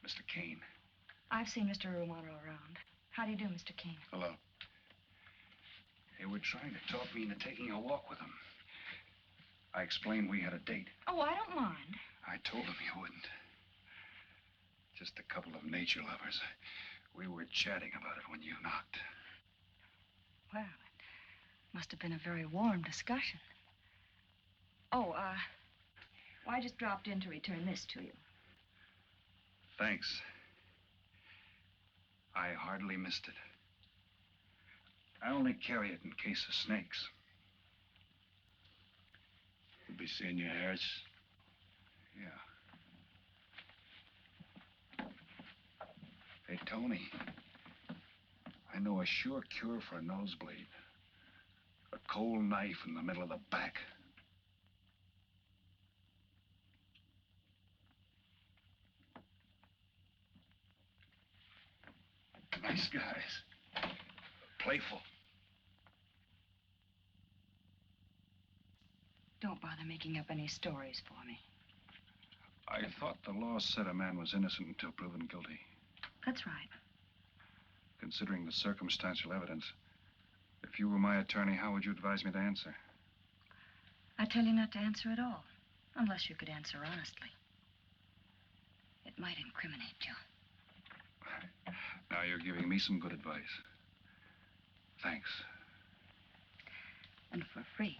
Mr. Kane. I've seen Mr. Romano around. How do you do, Mr. Kane? Hello. They were trying to talk me into taking a walk with them. I explained we had a date. Oh, I don't mind. I told them you wouldn't. Just a couple of nature lovers. We were chatting about it when you knocked. Well, it must have been a very warm discussion. Oh, well, I just dropped in to return this to you. Thanks. I hardly missed it. I only carry it in case of snakes. We'll be seeing you, Harris. Yeah. Hey, Tony. I know a sure cure for a nosebleed. A cold knife in the middle of the back. Nice guys. Playful. Don't bother making up any stories for me. I thought the law said a man was innocent until proven guilty. That's right. Considering the circumstantial evidence, if you were my attorney, how would you advise me to answer? I tell you not to answer at all, unless you could answer honestly. It might incriminate you. Now you're giving me some good advice. Thanks. And for free.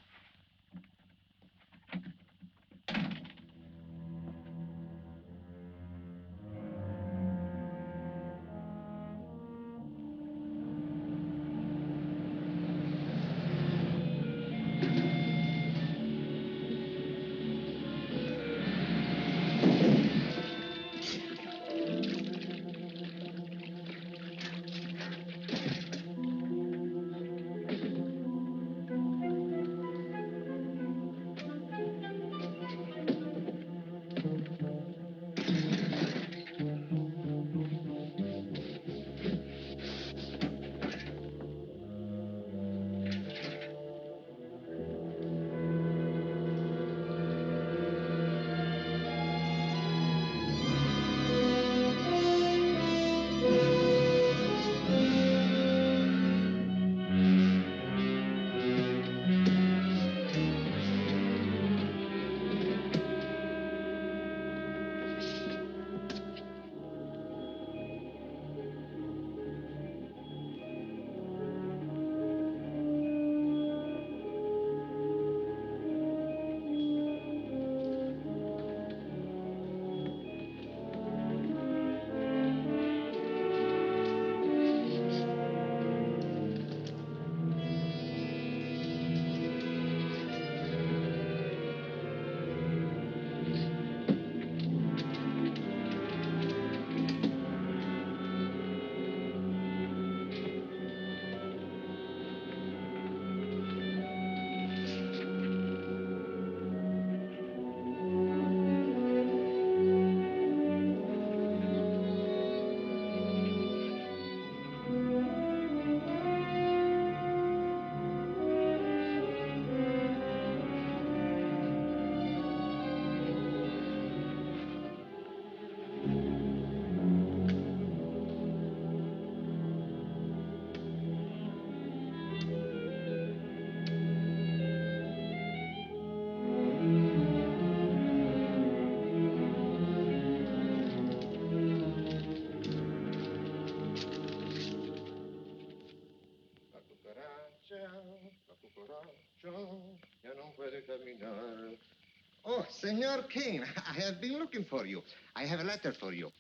Oh, Senor Kane, I have been looking for you. I have a letter for you.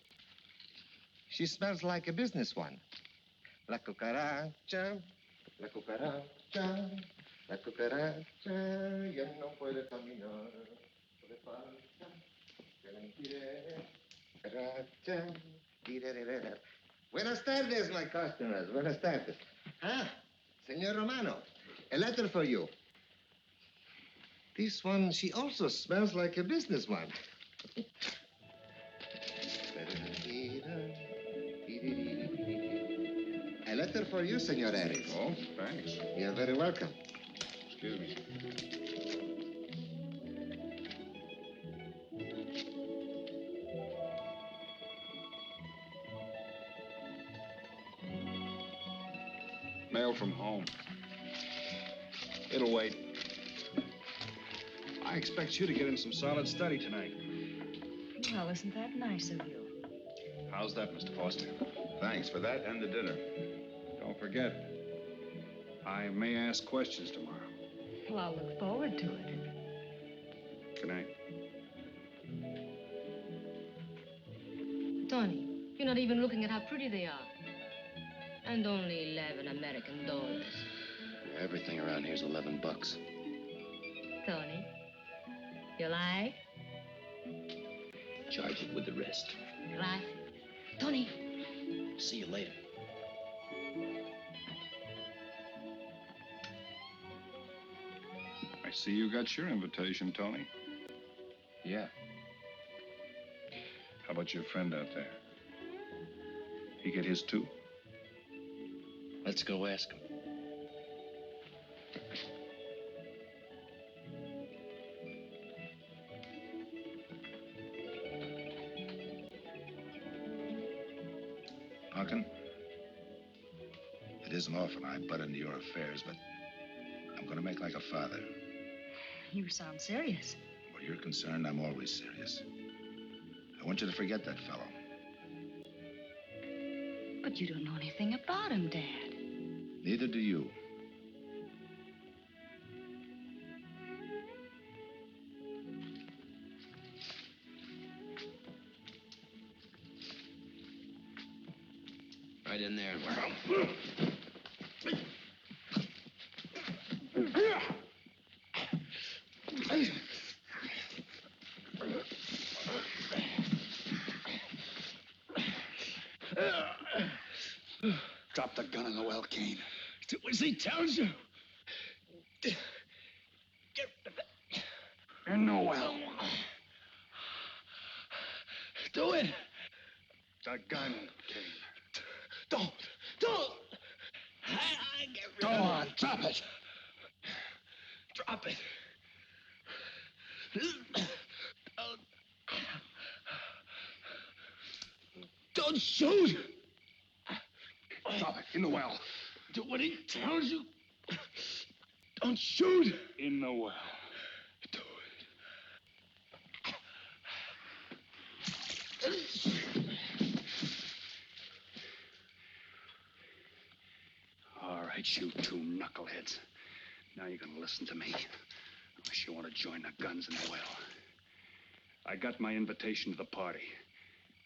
She smells like a business one. La cucaracha, La cucaracha ya no puede caminar. Le falta que la impide. Cucaracha. Tirerera. Buenas tardes, my customers. Buenas tardes. Ah, Senor Romano, a letter for you. This one, she also smells like a businessman. A letter for you, Senor Harris. Oh, thanks. You're very welcome. Excuse me. Mail from home. It'll wait. I expect you to get in some solid study tonight. Well, isn't that nice of you? How's that, Mr. Foster? Thanks for that and the dinner. Don't forget, I may ask questions tomorrow. Well, I'll look forward to it. Good night. Tony, you're not even looking at how pretty they are. And only 11 American dollars. Everything around here's $11. Tony, you like? Charge it with the rest. Gracias. Tony. See you later. I see you got your invitation, Tony. Yeah. How about your friend out there? He get his too? Let's go ask him. Pumpkin, it isn't often I butt into your affairs, but I'm going to make like a father. You sound serious. Where you're concerned, I'm always serious. I want you to forget that fellow. But you don't know anything about him, Dad. Neither do you. Right in there. Drop the gun in the well, Kane. Do as he tells you. In the well. Do it. The gun, Kane. Don't. I get rid Go of on, drop it. Drop it. Don't shoot. Drop it in the well. Do what he tells you. Don't shoot. In the well. Do All right, you two knuckleheads. Now you're gonna listen to me. Unless you want to join the guns in the well. I got my invitation to the party.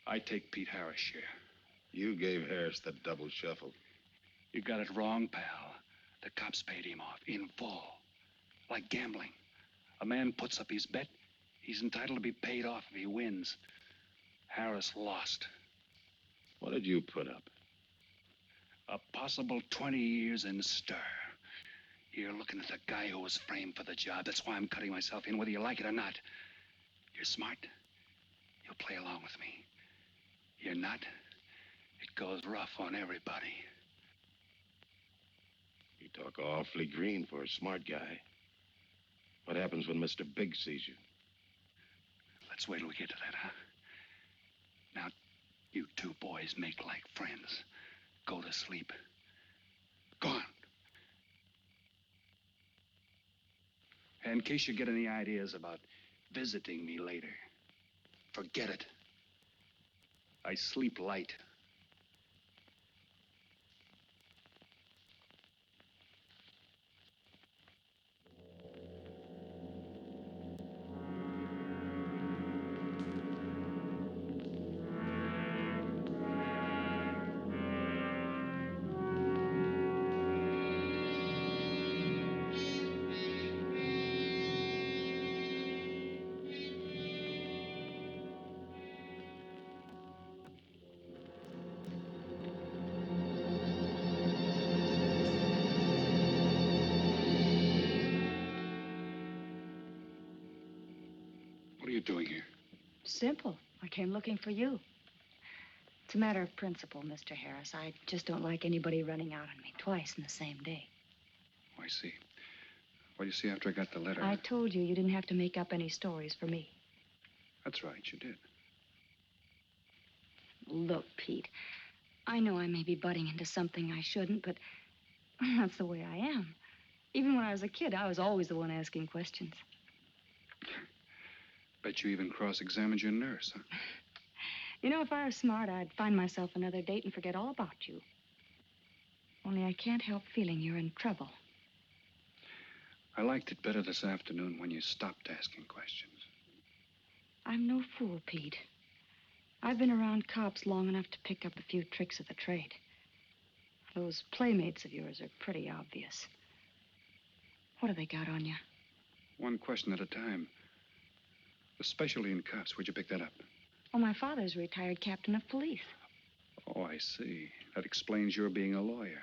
I take Pete Harris' share. You gave Harris the double shuffle. You got it wrong, pal. The cops paid him off in full. Like gambling. A man puts up his bet, he's entitled to be paid off if he wins. Harris lost. What did you put up? A possible 20 years in stir. You're looking at the guy who was framed for the job. That's why I'm cutting myself in, whether you like it or not. You're smart. You'll play along with me. You're not. It goes rough on everybody. You talk awfully green for a smart guy. What happens when Mr. Big sees you? Let's wait till we get to that, huh? Now, you two boys make like friends. Go to sleep. Go on. And in case you get any ideas about visiting me later, forget it. I sleep light. you doing here? Simple. I came looking for you. It's a matter of principle, Mr. Harris. I just don't like anybody running out on me twice in the same day. Oh, I see. Well, you see, after I got the letter... I told you didn't have to make up any stories for me. That's right, you did. Look, Pete, I know I may be butting into something I shouldn't, but that's the way I am. Even when I was a kid, I was always the one asking questions. Bet you even cross-examined your nurse, huh? You know, if I were smart, I'd find myself another date and forget all about you. Only I can't help feeling you're in trouble. I liked it better this afternoon when you stopped asking questions. I'm no fool, Pete. I've been around cops long enough to pick up a few tricks of the trade. Those playmates of yours are pretty obvious. What have they got on you? One question at a time. Especially in cops. Where'd you pick that up? Oh, my father's a retired captain of police. Oh, I see. That explains your being a lawyer.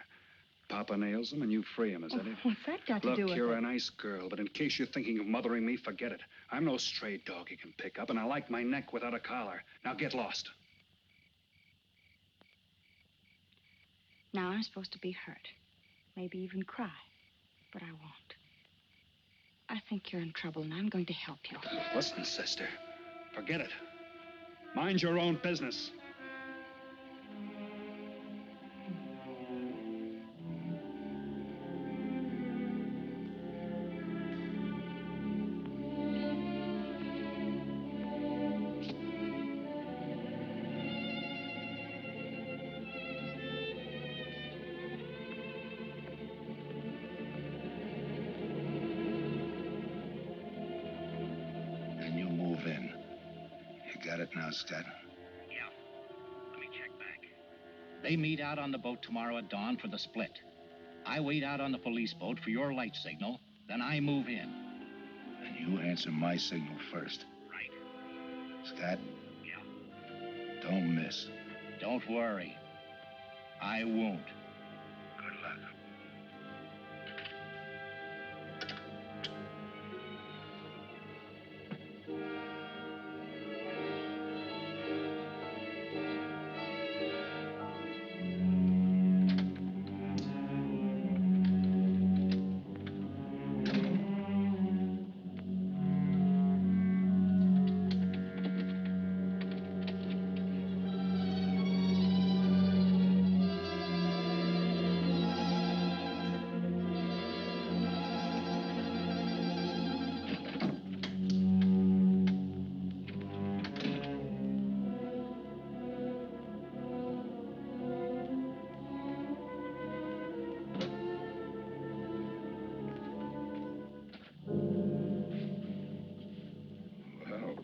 Papa nails him and you free him, is that it? What's that got to do with Look, it? you're a nice girl, but in case you're thinking of mothering me, forget it. I'm no stray dog you can pick up, and I like my neck without a collar. Now get lost. Now I'm supposed to be hurt. Maybe even cry. But I won't. I think you're in trouble, and I'm going to help you. Listen, sister. Forget it. Mind your own business. Now, Scott. Yeah. Let me check back. They meet out on the boat tomorrow at dawn for the split. I wait out on the police boat for your light signal, then I move in. And you answer my signal first. Right. Scott? Yeah. Don't miss. Don't worry. I won't. Good luck.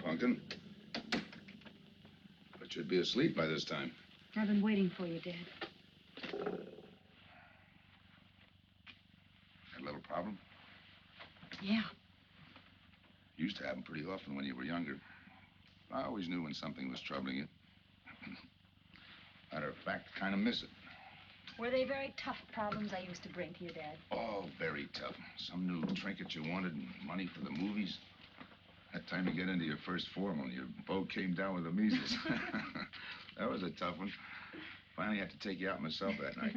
Pumpkin. But you'd be asleep by this time. I've been waiting for you, Dad. Had a little problem? Yeah. Used to happen pretty often when you were younger. I always knew when something was troubling you. Matter of fact, kind of miss it. Were they very tough problems I used to bring to you, Dad? Oh, very tough. Some new trinket you wanted, money for the movies. That time you get into your first formal, your boat came down with the measles. That was a tough one. Finally had to take you out myself that night.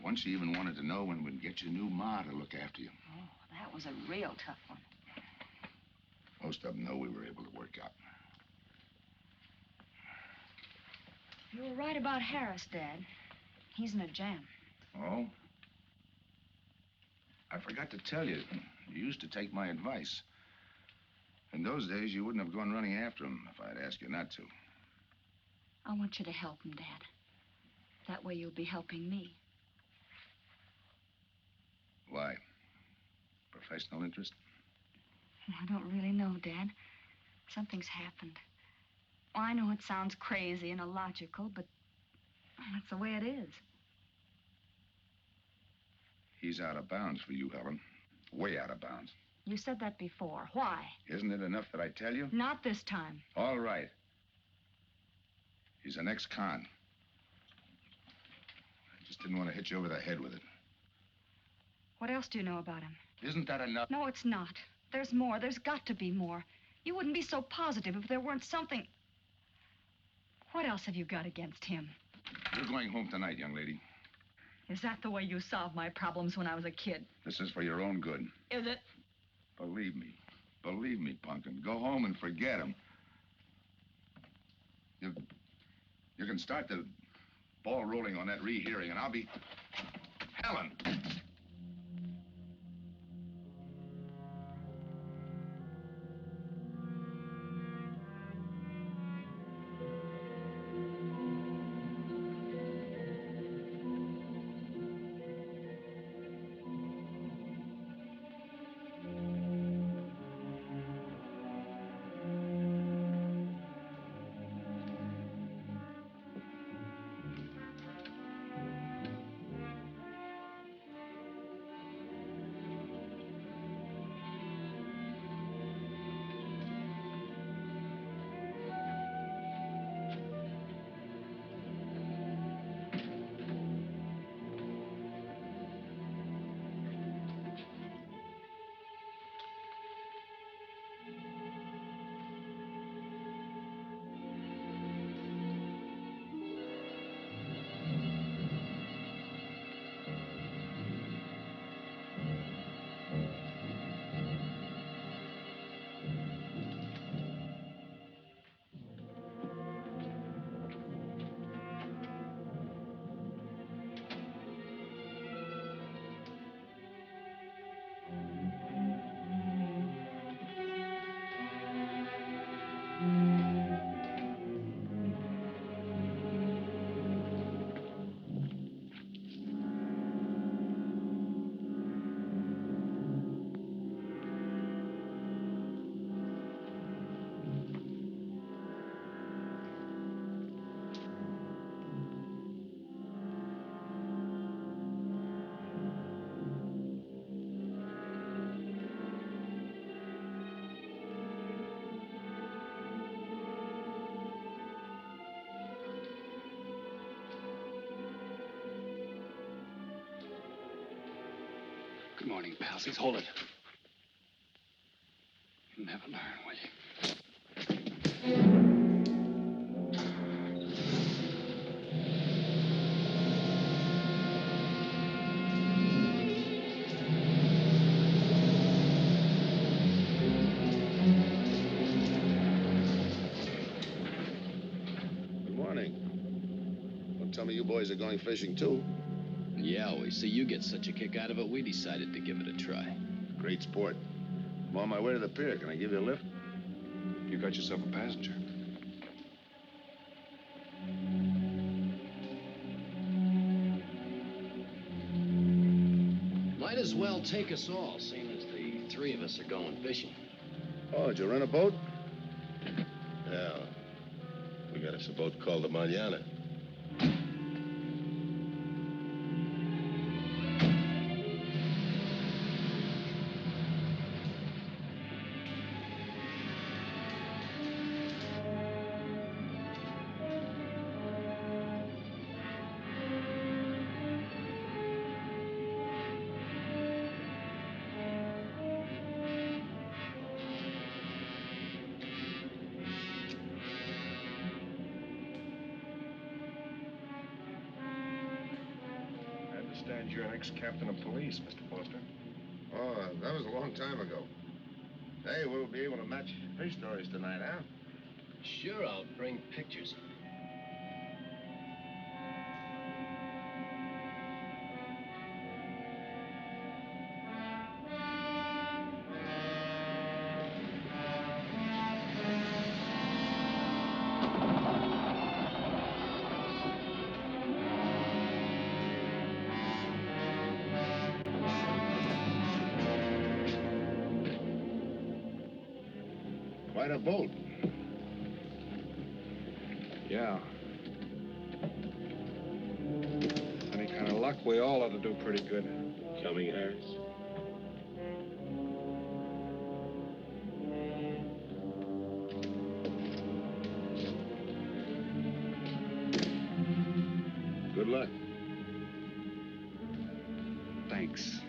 Once you even wanted to know when we'd get your new ma to look after you. Oh, that was a real tough one. Most of them know we were able to work out. You were right about Harris, Dad. He's in a jam. Oh? I forgot to tell you. You used to take my advice. In those days, you wouldn't have gone running after him if I'd asked you not to. I want you to help him, Dad. That way you'll be helping me. Why? Professional interest? I don't really know, Dad. Something's happened. Oh, I know it sounds crazy and illogical, but that's the way it is. He's out of bounds for you, Helen. Way out of bounds. You said that before. Why? Isn't it enough that I tell you? Not this time. All right. He's an ex-con. I just didn't want to hit you over the head with it. What else do you know about him? Isn't that enough? No, it's not. There's more. There's got to be more. You wouldn't be so positive if there weren't something. What else have you got against him? You're going home tonight, young lady. Is that the way you solved my problems when I was a kid? This is for your own good. Is it? Believe me. Believe me, Punkin. Go home and forget him. You can start the ball rolling on that rehearing, and I'll be... Helen! Good morning, palsies. Hold it. You'll never learn, will you? Good morning. Don't tell me you boys are going fishing, too. Yeah, we see you get such a kick out of it, we decided to give it a try. Great sport. I'm on my way to the pier. Can I give you a lift? You got yourself a passenger. Might as well take us all, seeing as the three of us are going fishing. Oh, did you rent a boat? Yeah. We got us a boat called the Manana. You're an ex-captain of police, Mr. Foster. Oh, that was a long time ago. Hey, we'll be able to match fish stories tonight, huh? Sure, I'll bring pictures. Quite a boat. Yeah. Any kind of luck, we all ought to do pretty good. Coming, Harris? Good luck. Thanks.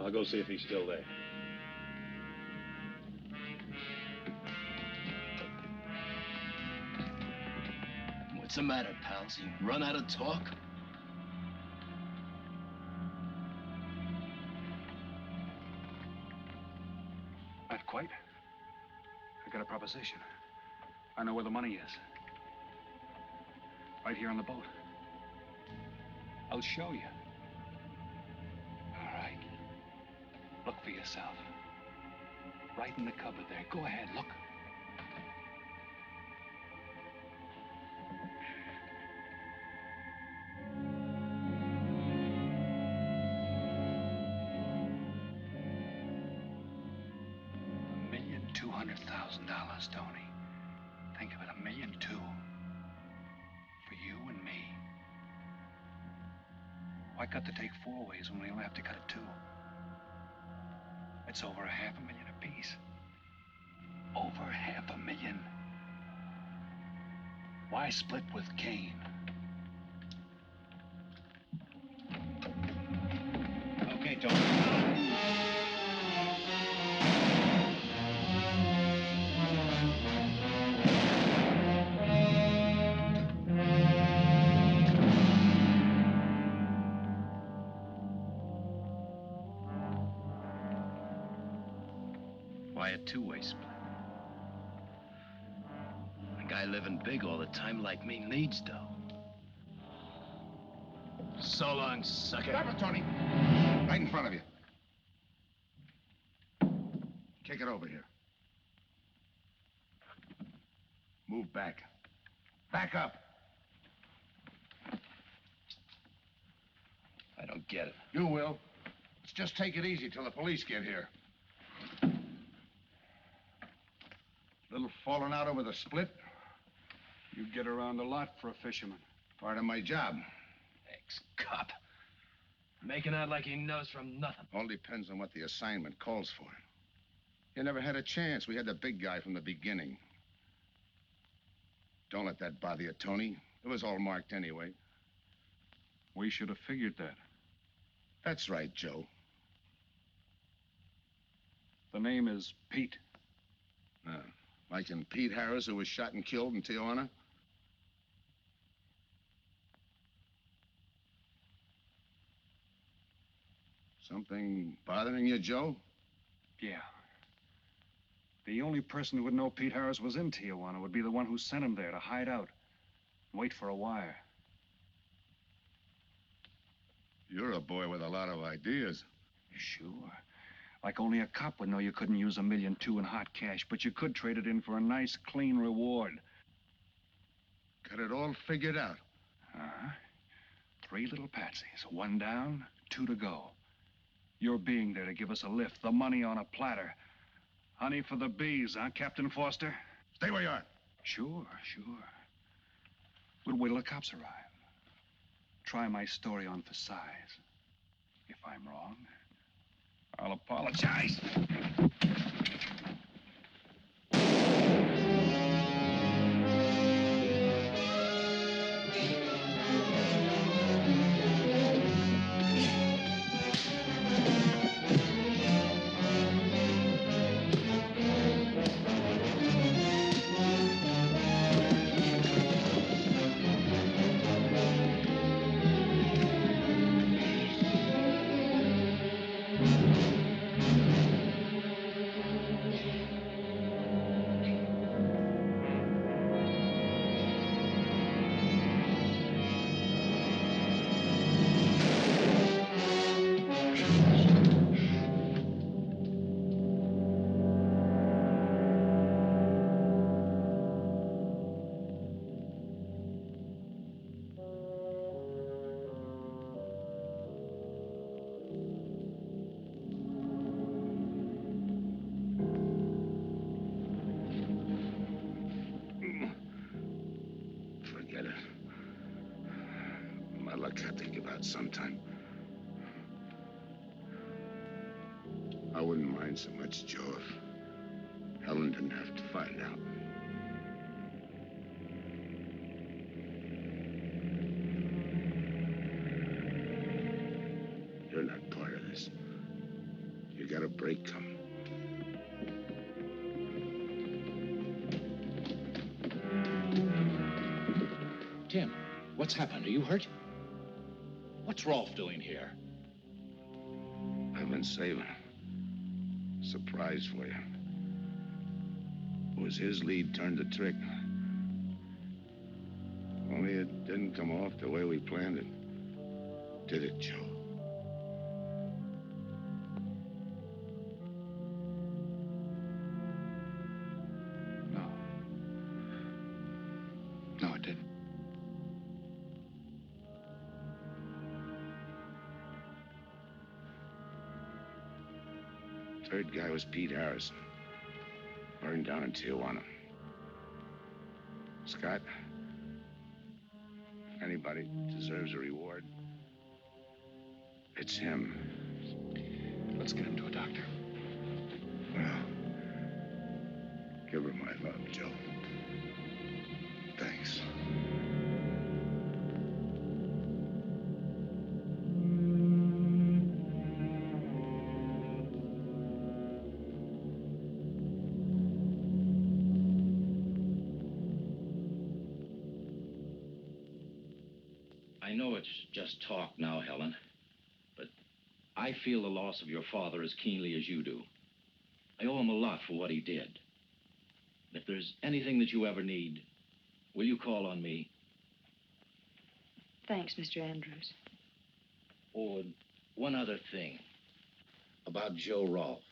I'll go see if he's still there. What's the matter, pals? You run out of talk? Not quite. I got a proposition. I know where the money is. Right here on the boat. I'll show you. All right. Look for yourself. Right in the cupboard there. Go ahead, look. $1,200,000, Tony. Think of it, $1.2 million. For you and me. Why cut the take 4 ways when we only have to cut it 2? It's over $500,000 apiece. Over $500,000. Why split with Kane? Okay, Tony. Why a two-way split? A guy living big all the time like me needs dough. So long, sucker. Stop it, Tony. Right in front of you. Kick it over here. Move back. Back up. I don't get it. You will. Let's just take it easy till the police get here. Little falling out over the split. You get around a lot for a fisherman. Part of my job. Ex-cop. Making out like he knows from nothing. All depends on what the assignment calls for. You never had a chance. We had the big guy from the beginning. Don't let that bother you, Tony. It was all marked anyway. We should have figured that. That's right, Joe. The name is Pete. Like in Pete Harris, who was shot and killed in Tijuana? Something bothering you, Joe? Yeah. The only person who would know Pete Harris was in Tijuana would be the one who sent him there to hide out and wait for a wire. You're a boy with a lot of ideas. Sure. Like only a cop would know you couldn't use $1.2 million in hot cash, but you could trade it in for a nice, clean reward. Got it all figured out. Uh-huh. 3 little patsies. 1 down, 2 to go. Your being there to give us a lift, the money on a platter. Honey for the bees, huh, Captain Foster? Stay where you are. Sure, sure. We'll wait till the cops arrive. Try my story on for size. If I'm wrong, I'll apologize. Forget it. My luck had to give out sometime. I wouldn't mind so much, Joe, if Helen didn't have to find out. You're not part of this. a break come. Tim, what's happened? Are you hurt? What's Rolf doing here? I've been saving a surprise for you. It was his lead turned the trick. Only it didn't come off the way we planned it. Did it, Joe? No, it didn't. Third guy was Pete Harrison. Burned down in Tijuana. Scott, if anybody deserves a reward, it's him. Let's get him to a doctor. Well, give her my love, Joe. Thanks. I know it's just talk now, Helen, but I feel the loss of your father as keenly as you do. I owe him a lot for what he did. If there's anything that you ever need, will you call on me? Thanks, Mr. Andrews. Oh, and one other thing. About Joe Rolfe.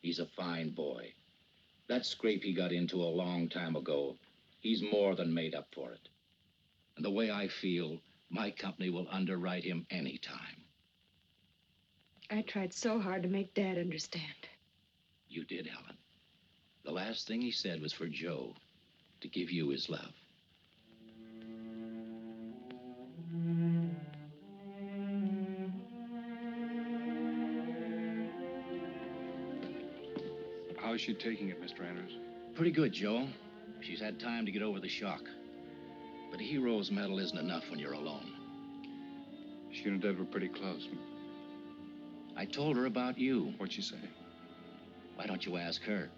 He's a fine boy. That scrape he got into a long time ago, he's more than made up for it. And the way I feel, my company will underwrite him any time. I tried so hard to make Dad understand. You did, Helen. The last thing he said was for Joe to give you his love. How's she taking it, Mr. Andrews? Pretty good, Joe. She's had time to get over the shock. But a hero's medal isn't enough when you're alone. She and Dad were pretty close. I told her about you. What'd she say? Why don't you ask her?